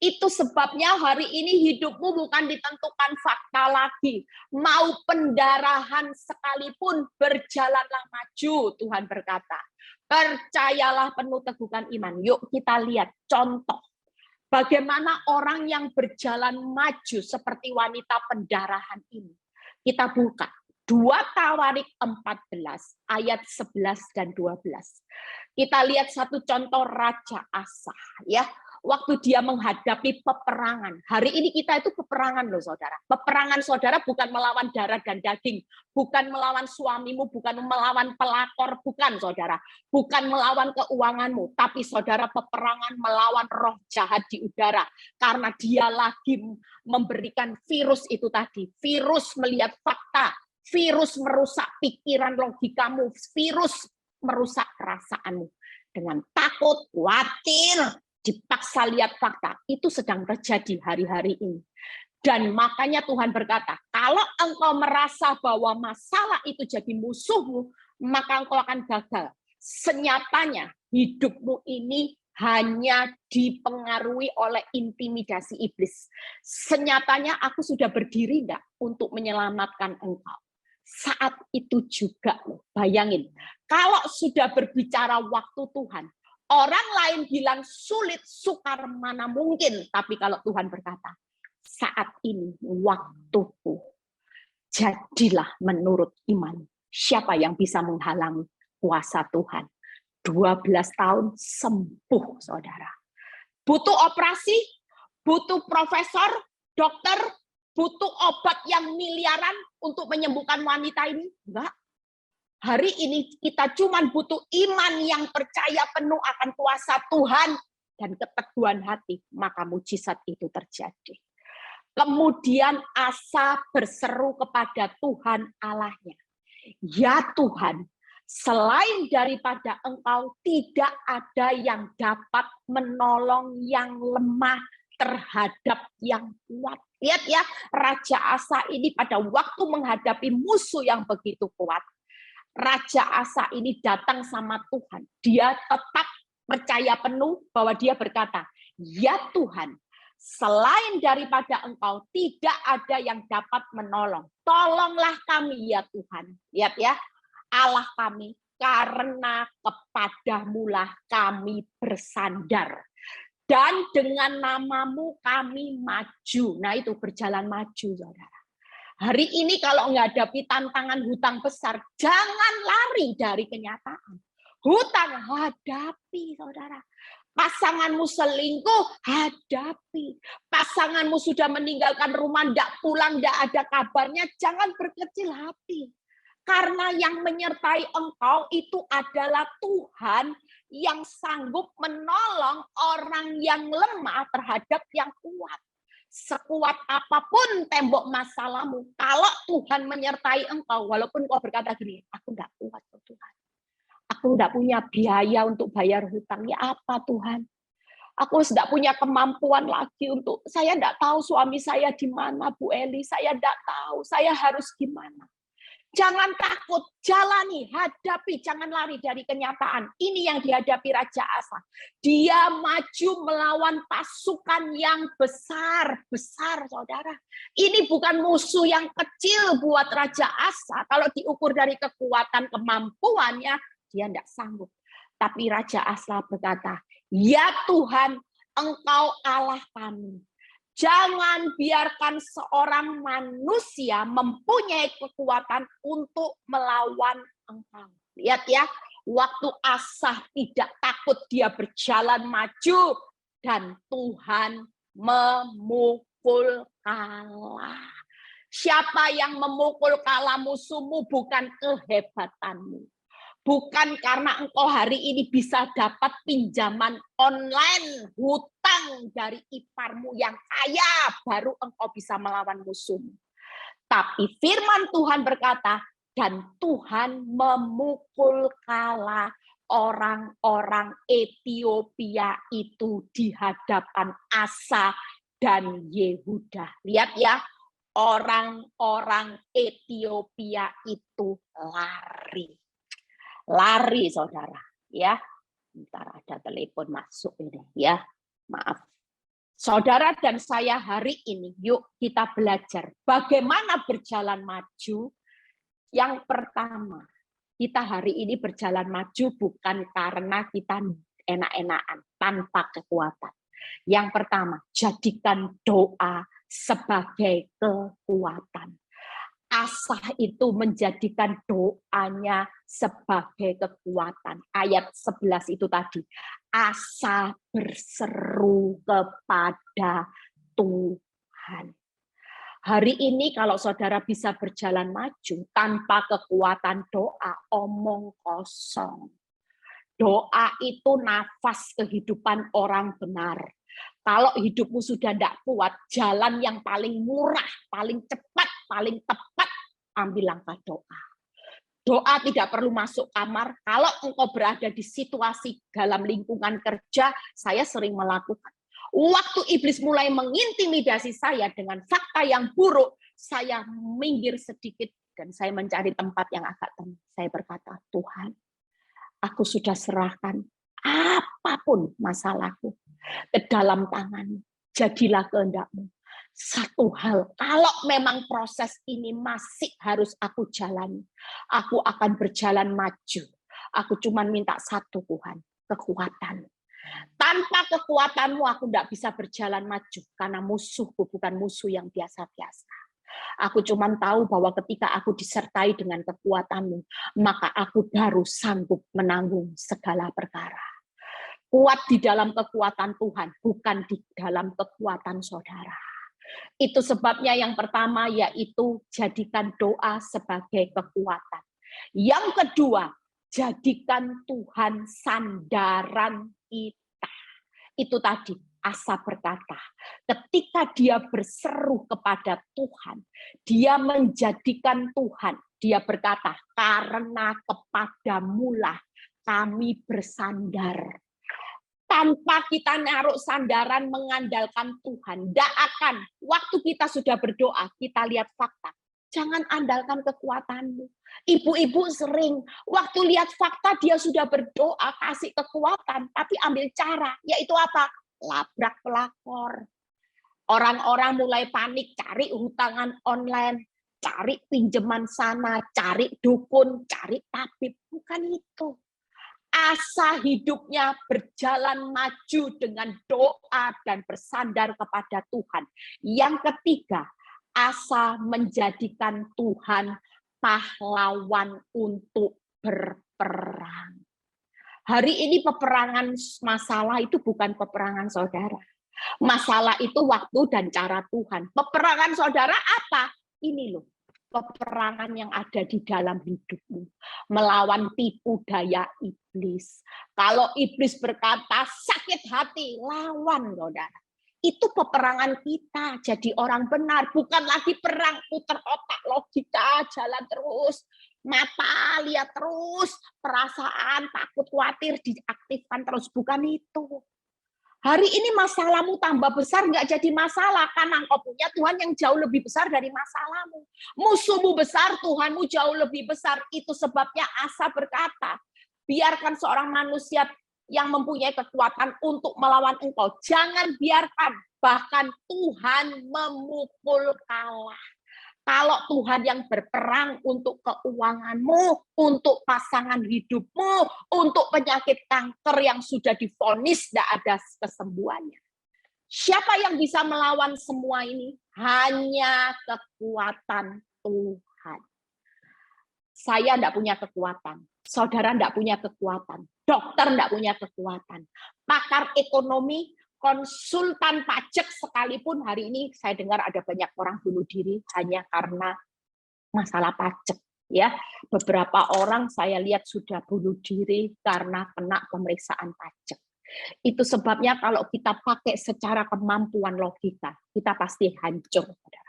Itu sebabnya hari ini hidupmu bukan ditentukan fakta lagi. Mau pendarahan sekalipun, berjalanlah maju, Tuhan berkata. Percayalah penuh teguhkan iman. Yuk kita lihat contoh. Bagaimana orang yang berjalan maju seperti wanita pendarahan ini. Kita buka 2 Tawarik 14 ayat 11 dan 12. Kita lihat satu contoh Raja Asa, ya. Waktu dia menghadapi peperangan. Hari ini kita itu peperangan loh saudara. Peperangan saudara bukan melawan darah dan daging. Bukan melawan suamimu, bukan melawan pelakor, bukan saudara. Bukan melawan keuanganmu. Tapi saudara peperangan melawan roh jahat di udara. Karena dia lagi memberikan virus itu tadi. Virus melihat fakta. Virus merusak pikiran logikamu. Virus merusak perasaanmu. Dengan takut, khawatir, dipaksa lihat fakta, itu sedang terjadi hari-hari ini. Dan makanya Tuhan berkata, kalau engkau merasa bahwa masalah itu jadi musuhmu, maka engkau akan gagal. Senyatanya hidupmu ini hanya dipengaruhi oleh intimidasi iblis. Senyatanya aku sudah berdiri enggak untuk menyelamatkan engkau. Saat itu juga, bayangin, kalau sudah berbicara waktu Tuhan, orang lain bilang sulit, sukar, mana mungkin. Tapi kalau Tuhan berkata, saat ini waktuku, jadilah menurut iman. Siapa yang bisa menghalangi kuasa Tuhan? 12 tahun sembuh, saudara. Butuh operasi, butuh profesor, dokter, butuh obat yang miliaran untuk menyembuhkan wanita ini? Enggak. Hari ini kita cuma butuh iman yang percaya penuh akan kuasa Tuhan dan keteguhan hati, maka mujizat itu terjadi. Kemudian Asa berseru kepada Tuhan Allahnya. Ya Tuhan, selain daripada Engkau tidak ada yang dapat menolong yang lemah terhadap yang kuat. Lihat ya, Raja Asa ini pada waktu menghadapi musuh yang begitu kuat, Raja Asa ini datang sama Tuhan. Dia tetap percaya penuh bahwa dia berkata, ya Tuhan, selain daripada Engkau tidak ada yang dapat menolong. Tolonglah kami ya Tuhan. Lihat ya, Allah kami, karena kepadamulah kami bersandar. Dan dengan namamu kami maju. Nah itu berjalan maju, saudara. Hari ini kalau menghadapi tantangan hutang besar, jangan lari dari kenyataan. Hutang hadapi, saudara. Pasanganmu selingkuh, hadapi. Pasanganmu sudah meninggalkan rumah, tidak pulang, tidak ada kabarnya, jangan berkecil hati. Karena yang menyertai engkau itu adalah Tuhan yang sanggup menolong orang yang lemah terhadap yang kuat. Sekuat apapun tembok masalahmu, kalau Tuhan menyertai engkau, walaupun kau berkata gini, aku enggak kuat Tuhan. Aku enggak punya biaya untuk bayar hutang. Ya apa Tuhan? Aku tidak punya kemampuan lagi untuk, saya tidak tahu suami saya di mana, Bu Eli. Saya tidak tahu, saya harus gimana. Jangan takut, jalani, hadapi, jangan lari dari kenyataan. Ini yang dihadapi Raja Asa. Dia maju melawan pasukan yang besar, saudara. Ini bukan musuh yang kecil buat Raja Asa. Kalau diukur dari kekuatan kemampuannya, dia tidak sanggup. Tapi Raja Asa berkata, ya Tuhan, Engkau Allah kami. Jangan biarkan seorang manusia mempunyai kekuatan untuk melawan engkau. Lihat ya, waktu Asa tidak takut, dia berjalan maju dan Tuhan memukul kalah. Siapa yang memukul kalah musuhmu bukan kehebatanmu. Bukan karena engkau hari ini bisa dapat pinjaman online, hutang dari iparmu yang kaya, baru engkau bisa melawan musuhmu. Tapi firman Tuhan berkata, dan Tuhan memukul kalah orang-orang Ethiopia itu di hadapan Asa dan Yehuda. Lihat ya, orang-orang Ethiopia itu lari saudara, ya. Bentar, ada telepon masuk ini, ya. Maaf. Saudara dan saya hari ini, yuk kita belajar bagaimana berjalan maju. Yang pertama, kita hari ini berjalan maju bukan karena kita enak-enakan, tanpa kekuatan. Yang pertama, jadikan doa sebagai kekuatan. Asa itu menjadikan doanya sebagai kekuatan. Ayat 11 itu tadi. Asa berseru kepada Tuhan. Hari ini kalau saudara bisa berjalan maju tanpa kekuatan doa, omong kosong. Doa itu nafas kehidupan orang benar. Kalau hidupmu sudah tidak kuat, jalan yang paling murah, paling cepat, paling tepat, ambil langkah doa. Doa tidak perlu masuk kamar. Kalau engkau berada di situasi dalam lingkungan kerja, saya sering melakukan. Waktu iblis mulai mengintimidasi saya dengan fakta yang buruk, saya minggir sedikit dan saya mencari tempat yang agak tenang. Saya berkata, Tuhan, aku sudah serahkan apapun masalahku ke dalam tangan-Mu. Jadilah kehendak-Mu. Satu hal, kalau memang proses ini masih harus aku jalani, aku akan berjalan maju. Aku cuma minta satu, Tuhan, kekuatan. Tanpa kekuatan-Mu aku tidak bisa berjalan maju, karena musuhku bukan musuh yang biasa-biasa. Aku cuma tahu bahwa ketika aku disertai dengan kekuatan-Mu, maka aku baru sanggup menanggung segala perkara. Kuat di dalam kekuatan Tuhan, bukan di dalam kekuatan saudara. Itu sebabnya yang pertama yaitu jadikan doa sebagai kekuatan. Yang kedua, jadikan Tuhan sandaran kita. Itu tadi Asa berkata, ketika dia berseru kepada Tuhan, dia menjadikan Tuhan. Dia berkata, karena kepadamulah kami bersandar. Tanpa kita naruh sandaran mengandalkan Tuhan, tidak akan. Waktu kita sudah berdoa, kita lihat fakta. Jangan andalkan kekuatanmu. Ibu-ibu sering, waktu lihat fakta dia sudah berdoa, kasih kekuatan, tapi ambil cara, yaitu apa? Labrak pelakor. Orang-orang mulai panik, cari hutangan online, cari pinjaman sana, cari dukun, cari tabib. Bukan itu. Asa hidupnya berjalan maju dengan doa dan bersandar kepada Tuhan. Yang ketiga, Asa menjadikan Tuhan pahlawan untuk berperang. Hari ini peperangan masalah itu bukan peperangan saudara. Masalah itu waktu dan cara Tuhan. Peperangan saudara apa? Ini loh. peperangan yang ada di dalam hidupmu, melawan tipu daya iblis. Kalau iblis berkata sakit hati, lawan saudara. Itu peperangan kita jadi orang benar, bukan lagi perang putar otak, logika, jalan terus, mata lihat terus, perasaan takut khawatir diaktifkan terus, bukan itu. Hari ini masalahmu tambah besar, nggak jadi masalah, karena engkau punya Tuhan yang jauh lebih besar dari masalahmu. Musuhmu besar, Tuhanmu jauh lebih besar. Itu sebabnya Asa berkata, biarkan seorang manusia yang mempunyai kekuatan untuk melawan engkau. Jangan biarkan, bahkan Tuhan memukul kalah. Kalau Tuhan yang berperang untuk keuanganmu, untuk pasangan hidupmu, untuk penyakit kanker yang sudah divonis tidak ada kesembuhannya. Siapa yang bisa melawan semua ini? Hanya kekuatan Tuhan. Saya tidak punya kekuatan. Saudara tidak punya kekuatan. Dokter tidak punya kekuatan. Pakar ekonomi, konsultan pajak sekalipun hari ini saya dengar ada banyak orang bunuh diri hanya karena masalah pajak. Ya, beberapa orang saya lihat sudah bunuh diri karena kena pemeriksaan pajak. Itu sebabnya kalau kita pakai secara kemampuan logika, kita pasti hancur, saudara.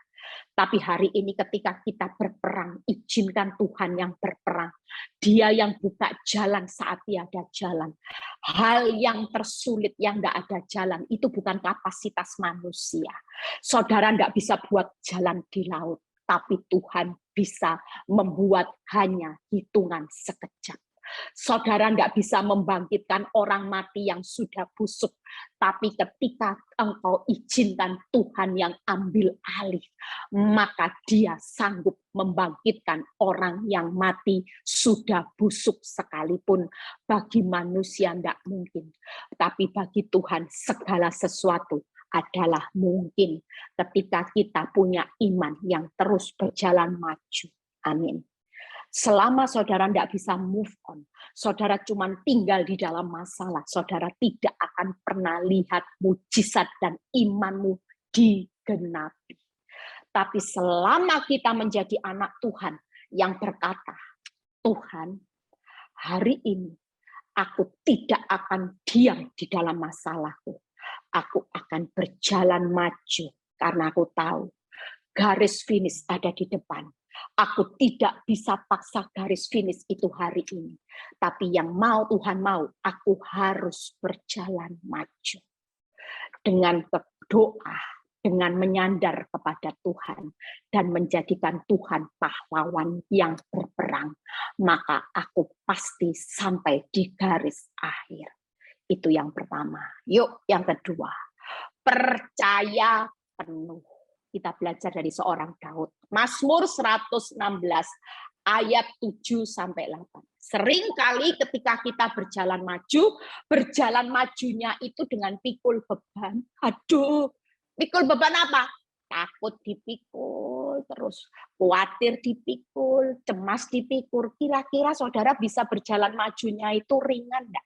Tapi hari ini ketika kita berperang, izinkan Tuhan yang berperang. Dia yang buka jalan saat tiada jalan. Hal yang tersulit, yang tidak ada jalan, itu bukan kapasitas manusia. Saudara tidak bisa buat jalan di laut, tapi Tuhan bisa membuat hanya hitungan sekejap. Saudara tidak bisa membangkitkan orang mati yang sudah busuk. Tapi ketika engkau izinkan Tuhan yang ambil alih, maka dia sanggup membangkitkan orang yang mati sudah busuk sekalipun. Bagi manusia tidak mungkin. Tapi bagi Tuhan segala sesuatu adalah mungkin ketika kita punya iman yang terus berjalan maju. Amin. Selama saudara tidak bisa move on, saudara cuma tinggal di dalam masalah, saudara tidak akan pernah lihat mujizat dan imanmu digenapi. Tapi selama kita menjadi anak Tuhan yang berkata, Tuhan, hari ini aku tidak akan diam di dalam masalahku. Aku akan berjalan maju karena aku tahu garis finish ada di depan. Aku tidak bisa paksa garis finish itu hari ini. Tapi yang mau Tuhan mau, aku harus berjalan maju. Dengan berdoa, dengan menyandar kepada Tuhan, dan menjadikan Tuhan pahlawan yang berperang, maka aku pasti sampai di garis akhir. Itu yang pertama. Yuk, yang kedua. Percaya penuh. Kita belajar dari seorang Daud. Mazmur 116 ayat 7-8. Seringkali ketika kita berjalan majunya itu dengan pikul beban. Aduh, pikul beban apa? Takut dipikul, terus khawatir dipikul, cemas dipikul. Kira-kira saudara bisa berjalan majunya itu ringan enggak?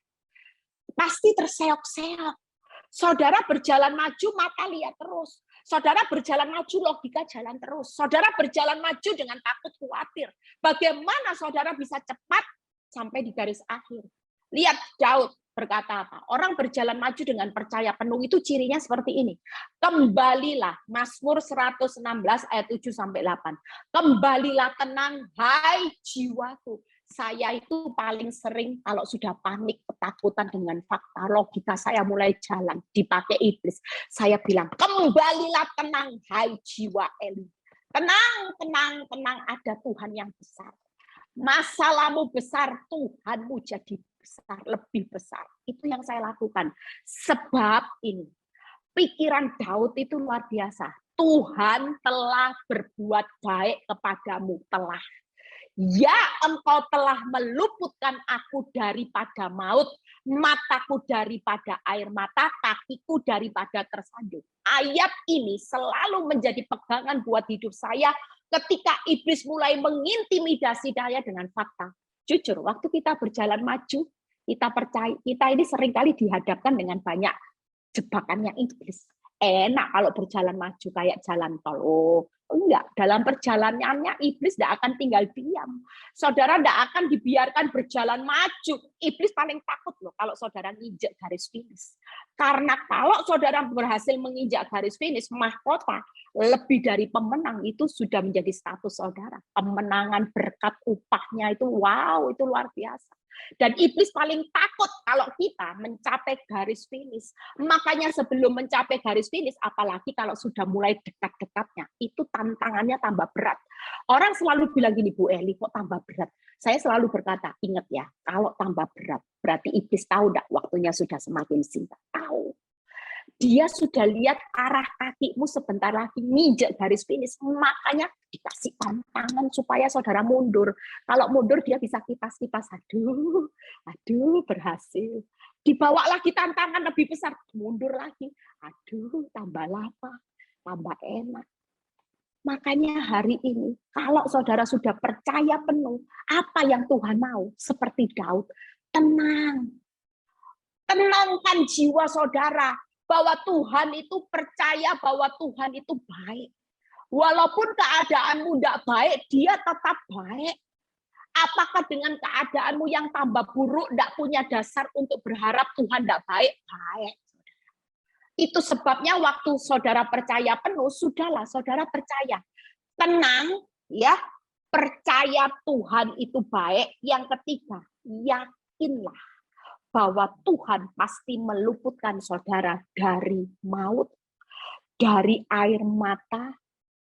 Pasti terseok-seok. Saudara berjalan maju, mata lihat terus. Saudara berjalan maju, logika jalan terus. Saudara berjalan maju dengan takut khawatir. Bagaimana saudara bisa cepat sampai di garis akhir? Lihat Daud berkata apa? Orang berjalan maju dengan percaya penuh itu cirinya seperti ini. Kembalilah, Mazmur 116 ayat 7-8. Kembalilah tenang, hai jiwaku. Saya itu paling sering kalau sudah panik, ketakutan dengan fakta, logika saya mulai jalan, dipakai iblis. Saya bilang, kembalilah tenang, hai jiwa Eli. Tenang, tenang, tenang, ada Tuhan yang besar. Masalahmu besar, Tuhanmu jadi besar, lebih besar. Itu yang saya lakukan. Sebab ini, pikiran Daud itu luar biasa. Tuhan telah berbuat baik kepadamu, telah. Ya, engkau telah meluputkan aku daripada maut, mataku daripada air mata, kakiku daripada tersandung. Ayat ini selalu menjadi pegangan buat hidup saya ketika iblis mulai mengintimidasi saya dengan fakta. Jujur, waktu kita berjalan maju, kita percaya, kita ini seringkali dihadapkan dengan banyak jebakannya iblis. Enak kalau berjalan maju kayak jalan tol. Oh, Enggak, dalam perjalanannya iblis tidak akan tinggal diam. Saudara tidak akan dibiarkan berjalan maju. Iblis paling takut loh kalau saudara nginjak garis finish. Karena kalau saudara berhasil menginjak garis finish, mahkota lebih dari pemenang itu sudah menjadi status saudara. Kemenangan berkat upahnya itu wow, itu luar biasa. Dan iblis paling takut kalau kita mencapai garis finish. Makanya sebelum mencapai garis finish, apalagi kalau sudah mulai dekat-dekatnya, itu tantangannya tambah berat. Orang selalu bilang gini, Bu Eli, kok tambah berat? Saya selalu berkata, ingat ya, kalau tambah berat, berarti iblis tahu enggak waktunya sudah semakin singkat. Tahu. Dia sudah lihat arah kakimu sebentar lagi nginjak garis finish. Makanya dikasih tantangan supaya saudara mundur. Kalau mundur dia bisa kipas-kipas. Aduh, berhasil. Dibawa lagi tantangan lebih besar. Mundur lagi. Aduh, tambah lama, tambah enak. Makanya hari ini, kalau saudara sudah percaya penuh, apa yang Tuhan mau, seperti Daud, tenang. Tenangkan jiwa saudara, bahwa Tuhan itu percaya bahwa Tuhan itu baik. Walaupun keadaanmu tidak baik, dia tetap baik. Apakah dengan keadaanmu yang tambah buruk, tidak punya dasar untuk berharap Tuhan tidak baik? Baik. Itu sebabnya waktu saudara percaya penuh, sudahlah saudara percaya. Tenang, ya, percaya Tuhan itu baik. Yang ketiga, yakinlah bahwa Tuhan pasti meluputkan saudara dari maut, dari air mata,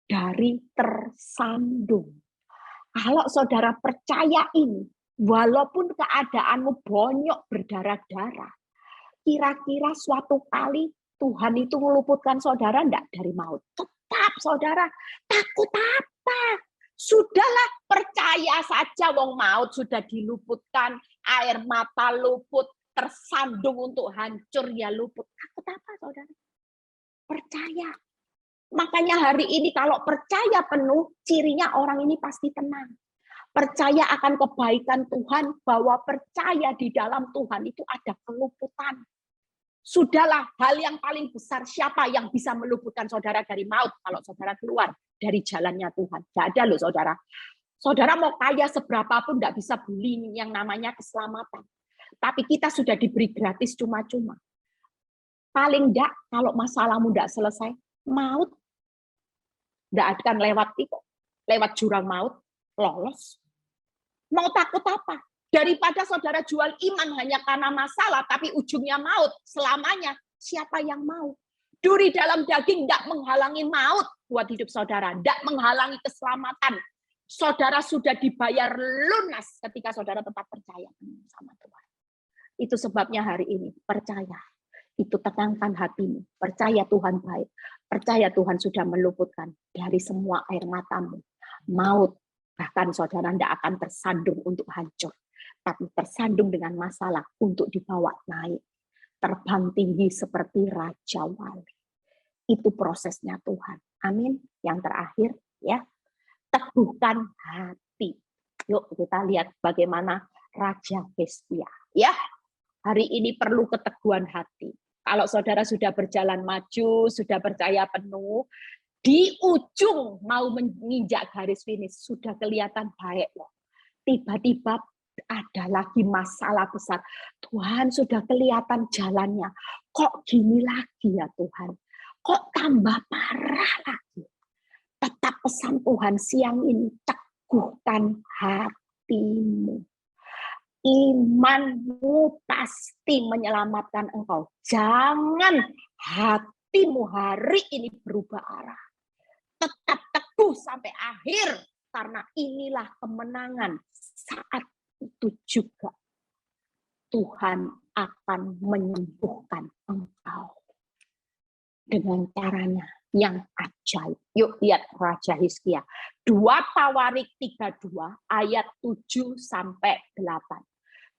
dari tersandung. Kalau saudara percaya ini, walaupun keadaanmu bonyok berdarah-darah, kira-kira suatu kali Tuhan itu meluputkan saudara enggak dari maut? Tetap saudara, takut apa? Sudahlah, percaya saja, wong maut sudah diluputkan, air mata luput, tersandung untuk hancur ya luput. Takut apa saudara? Percaya. Makanya hari ini kalau percaya penuh, cirinya orang ini pasti tenang. Percaya akan kebaikan Tuhan, bahwa percaya di dalam Tuhan itu ada keluputan. Sudahlah, hal yang paling besar, siapa yang bisa meluputkan saudara dari maut kalau saudara keluar dari jalannya Tuhan? Tidak ada loh saudara. Saudara mau kaya seberapa pun tidak bisa beli yang namanya keselamatan. Tapi kita sudah diberi gratis cuma-cuma. Paling tidak kalau masalahmu tidak selesai, maut tidak akan lewat jurang maut, lolos. Mau takut apa? Daripada saudara jual iman hanya karena masalah, tapi ujungnya maut selamanya. Siapa yang mau? Duri dalam daging tidak menghalangi maut buat hidup saudara, tidak menghalangi keselamatan. Saudara sudah dibayar lunas ketika saudara tetap percaya sama Tuhan. Itu sebabnya hari ini percaya. Itu tenangkan hatimu. Percaya Tuhan baik. Percaya Tuhan sudah meluputkan dari semua air matamu. Maut, bahkan saudara tidak akan tersandung untuk hancur. Tapi tersandung dengan masalah untuk dibawa naik. Terbang tinggi seperti Raja Wali. Itu prosesnya Tuhan. Amin. Yang terakhir, ya, teguhkan hati. Yuk kita lihat bagaimana Raja Hizkia. Ya, hari ini perlu keteguhan hati. Kalau saudara sudah berjalan maju, sudah percaya penuh, di ujung mau menginjak garis finish, sudah kelihatan baik loh. Tiba-tiba ada lagi masalah besar. Tuhan sudah kelihatan jalannya. Kok gini lagi ya Tuhan? Kok tambah parah lagi? Tetap pesan Tuhan siang ini, teguhkan hatimu. Imanmu pasti menyelamatkan engkau. Jangan hatimu hari ini berubah arah. Tetap teguh sampai akhir. Karena inilah kemenangan. Saat itu juga Tuhan akan menyembuhkan engkau. Dengan caranya yang ajaib. Yuk lihat Raja Hizkia. 2 Tawarik 32 ayat 7 sampai 8.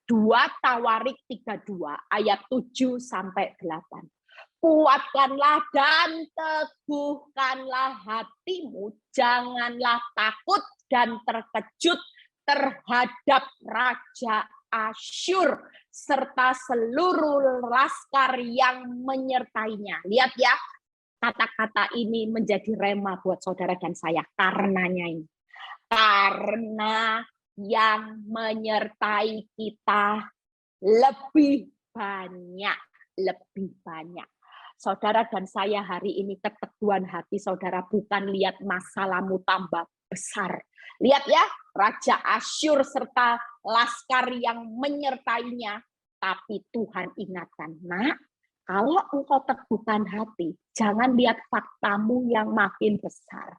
2 Tawarik 32 ayat 7 sampai 8. Kuatkanlah dan teguhkanlah hatimu, janganlah takut dan terkejut terhadap Raja Asyur serta seluruh laskar yang menyertainya. Lihat ya, kata-kata ini menjadi rema buat saudara dan saya. Karenanya ini. Karena yang menyertai kita lebih banyak. Saudara dan saya hari ini keteguhan hati saudara bukan lihat masalahmu tambah besar. Lihat ya, Raja Asyur serta laskar yang menyertainya. Tapi Tuhan ingatkan, nak, kalau engkau teguhkan hati, jangan lihat faktamu yang makin besar.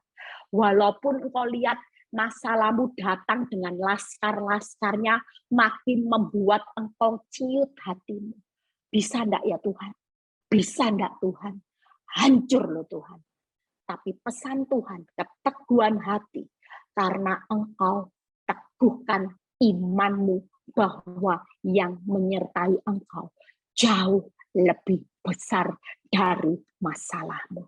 Walaupun engkau lihat masalahmu datang dengan laskar-laskarnya, makin membuat engkau ciut hatimu. Bisa enggak ya Tuhan? Bisa enggak Tuhan? Hancur loh Tuhan. Tapi pesan Tuhan, keteguhan hati, karena engkau teguhkan imanmu bahwa yang menyertai engkau jauh lebih besar dari masalahmu.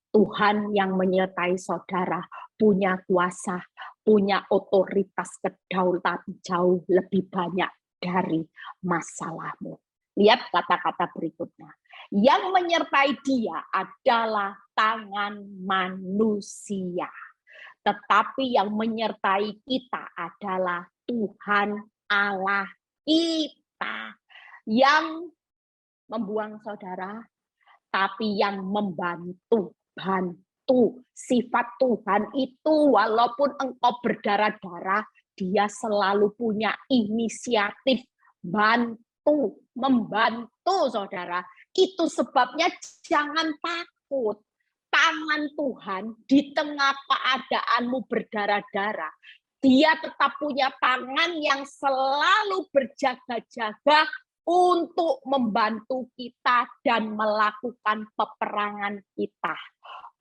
Tuhan yang menyertai saudara punya kuasa, punya otoritas kedaulatan jauh lebih banyak dari masalahmu. Lihat kata-kata berikutnya. Yang menyertai dia adalah tangan manusia. Tetapi yang menyertai kita adalah Tuhan Allah kita. Yang membuang saudara, tapi yang membantu. Sifat Tuhan itu walaupun engkau berdarah-darah, dia selalu punya inisiatif membantu saudara. Itu sebabnya jangan takut. Tangan Tuhan di tengah keadaanmu berdarah-darah, dia tetap punya tangan yang selalu berjaga-jaga untuk membantu kita dan melakukan peperangan kita.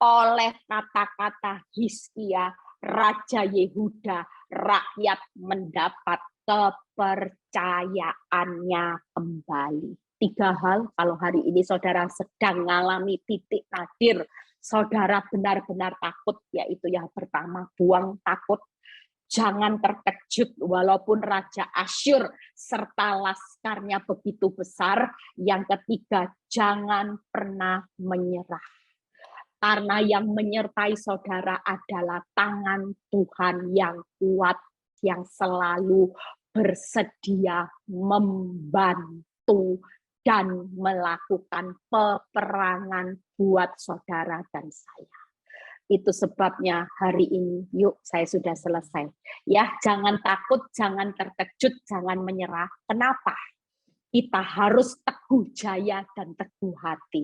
Oleh kata-kata Hizkia, Raja Yehuda, rakyat mendapat kepercayaannya kembali. 3 hal kalau hari ini saudara sedang mengalami titik nadir, saudara benar-benar takut, yaitu yang pertama, buang takut. Jangan terkejut walaupun Raja Asyur serta laskarnya begitu besar. Yang ketiga, jangan pernah menyerah. Karena yang menyertai saudara adalah tangan Tuhan yang kuat, yang selalu bersedia membantu dan melakukan peperangan buat saudara dan saya. Itu sebabnya hari ini, yuk saya sudah selesai. Ya, jangan takut, jangan terkejut, jangan menyerah. Kenapa? Kita harus teguh jaya dan teguh hati.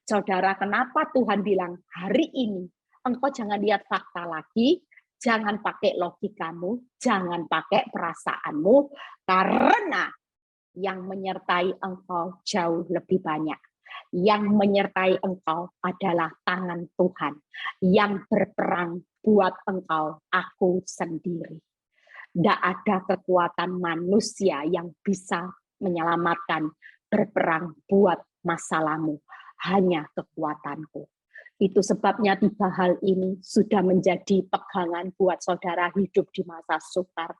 Saudara, kenapa Tuhan bilang hari ini engkau jangan lihat fakta lagi, jangan pakai logikamu, jangan pakai perasaanmu, karena yang menyertai engkau jauh lebih banyak. Yang menyertai engkau adalah tangan Tuhan. Yang berperang buat engkau, aku sendiri. Tidak ada kekuatan manusia yang bisa menyelamatkan, berperang buat masalahmu. Hanya kekuatanku. Itu sebabnya 3 hal ini sudah menjadi pegangan buat saudara hidup di masa sukar.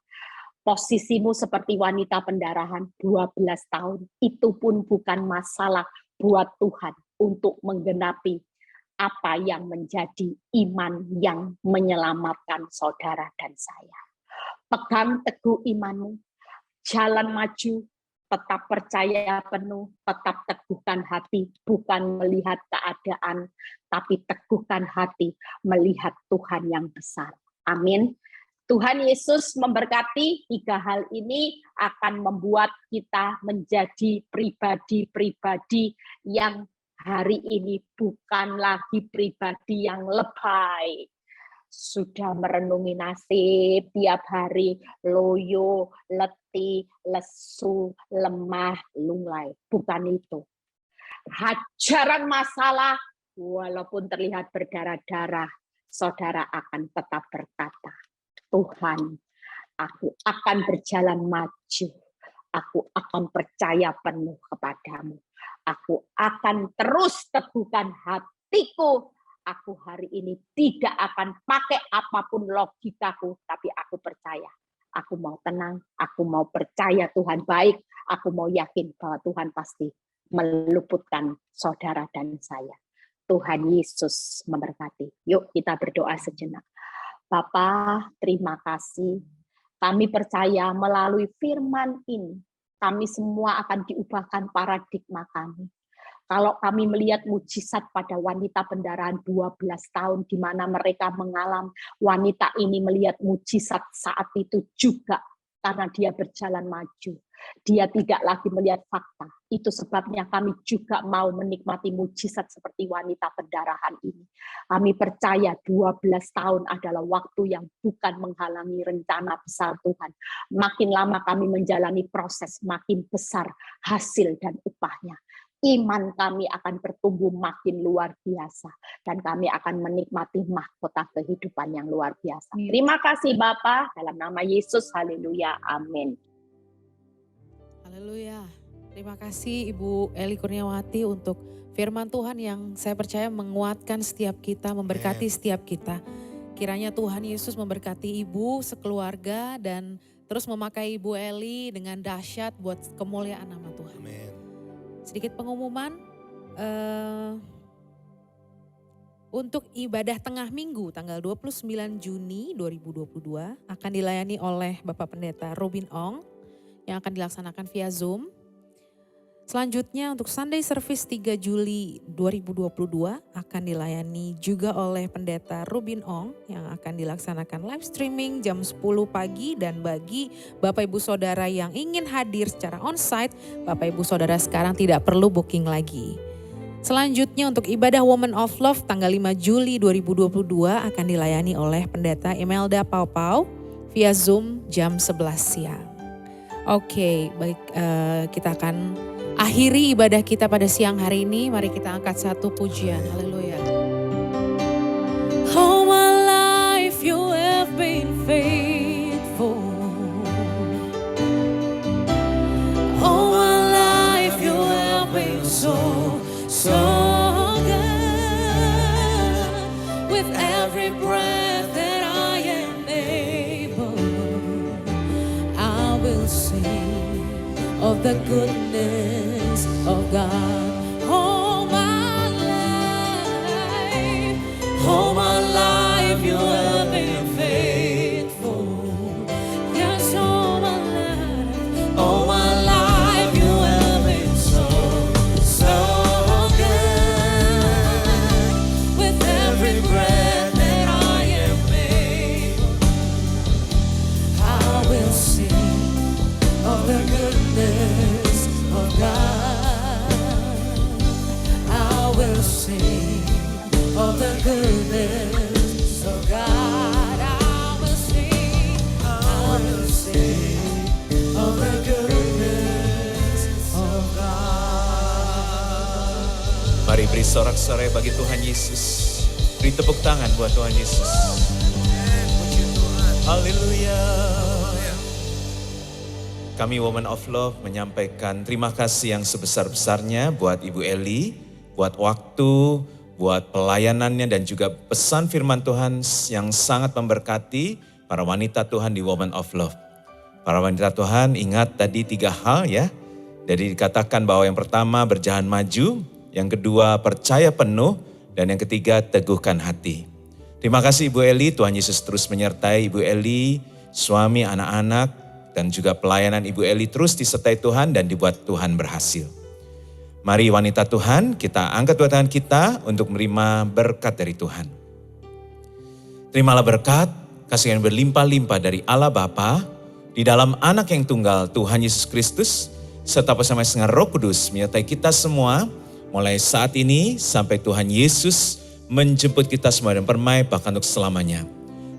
Posisimu seperti wanita pendarahan 12 tahun, itu pun bukan masalah buat Tuhan untuk menggenapi apa yang menjadi iman yang menyelamatkan saudara dan saya. Pegang teguh imanmu, jalan maju, tetap percaya penuh, tetap teguhkan hati, bukan melihat keadaan, tapi teguhkan hati melihat Tuhan yang besar. Amin. Tuhan Yesus memberkati. 3 hal ini akan membuat kita menjadi pribadi-pribadi yang hari ini bukan lagi pribadi yang lebay. Sudah merenungi nasib tiap hari, loyo, letih, lesu, lemah, lunglai. Bukan itu. Hajaran masalah, walaupun terlihat berdarah-darah, saudara akan tetap berkata, Tuhan, aku akan berjalan maju. Aku akan percaya penuh kepadamu. Aku akan terus teguhkan hatiku. Aku hari ini tidak akan pakai apapun logikaku, tapi aku percaya. Aku mau tenang, aku mau percaya Tuhan baik, aku mau yakin bahwa Tuhan pasti meluputkan saudara dan saya. Tuhan Yesus memberkati. Yuk kita berdoa sejenak. Bapa, terima kasih. Kami percaya melalui firman ini, kami semua akan diubahkan paradigma kami. Kalau kami melihat mujizat pada wanita pendarahan 12 tahun, di mana mereka mengalami, wanita ini melihat mujizat saat itu juga karena dia berjalan maju. Dia tidak lagi melihat fakta. Itu sebabnya kami juga mau menikmati mujizat seperti wanita pendarahan ini. Kami percaya 12 tahun adalah waktu yang bukan menghalangi rencana besar Tuhan. Makin lama kami menjalani proses, makin besar hasil dan upahnya. Iman kami akan bertumbuh makin luar biasa. Dan kami akan menikmati mahkota kehidupan yang luar biasa. Terima kasih Bapa, dalam nama Yesus, haleluya, amin. Haleluya. Terima kasih Ibu Eli Kurniawati untuk firman Tuhan yang saya percaya menguatkan setiap kita, memberkati setiap kita. Kiranya Tuhan Yesus memberkati Ibu sekeluarga dan terus memakai Ibu Eli dengan dahsyat buat kemuliaan nama Tuhan. Amin. Sedikit pengumuman, untuk ibadah tengah minggu tanggal 29 Juni 2022 akan dilayani oleh Bapak Pendeta Robin Ong yang akan dilaksanakan via Zoom. Selanjutnya untuk Sunday Service 3 Juli 2022 akan dilayani juga oleh Pendeta Robin Ong yang akan dilaksanakan live streaming jam 10 pagi, dan bagi Bapak Ibu Saudara yang ingin hadir secara onsite, Bapak Ibu Saudara sekarang tidak perlu booking lagi. Selanjutnya untuk ibadah Woman of Love tanggal 5 Juli 2022 akan dilayani oleh Pendeta Imelda Pau via Zoom jam 11 siang. Oke, baik, kita akan akhiri ibadah kita pada siang hari ini. Mari kita angkat satu pujian. Haleluya. All my life you have been faithful. All my life you have been so good. With every breath that I am able, I will sing of the goodness of God. All my life you have been faithful. Yes, all my life you have been so good. With every breath that I am able, I will sing of the goodness of God. I will sing of the goodness of God. I will sing of the goodness of God. Mari beri sorak-sorai bagi Tuhan Yesus. Beri tepuk tangan buat Tuhan Yesus. Haleluya. Kami Woman of Love menyampaikan terima kasih yang sebesar-besarnya buat Ibu Eli, buat waktu, buat pelayanannya, dan juga pesan firman Tuhan yang sangat memberkati para wanita Tuhan di Woman of Love. Para wanita Tuhan, ingat tadi 3 hal ya. Jadi dikatakan bahwa yang pertama berjalan maju, yang kedua percaya penuh, dan yang ketiga teguhkan hati. Terima kasih Ibu Eli, Tuhan Yesus terus menyertai Ibu Eli, suami, anak-anak, dan juga pelayanan Ibu Eli terus disertai Tuhan dan dibuat Tuhan berhasil. Mari wanita Tuhan, kita angkat dua tangan kita untuk menerima berkat dari Tuhan. Terimalah berkat, kasih yang berlimpah-limpah dari Allah Bapa, di dalam Anak yang tunggal Tuhan Yesus Kristus, serta bersama-sama Roh Kudus menyertai kita semua, mulai saat ini sampai Tuhan Yesus menjemput kita semua dan permai bahkan untuk selamanya.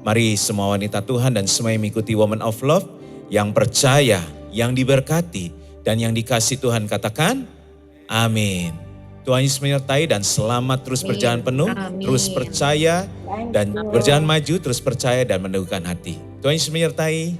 Mari semua wanita Tuhan dan semua yang mengikuti Woman of Love, yang percaya, yang diberkati, dan yang dikasih Tuhan katakan, amin. Tuhan Yesus menyertai dan selamat terus berjalan penuh, terus percaya dan berjalan maju, terus percaya dan meneguhkan hati. Tuhan Yesus menyertai.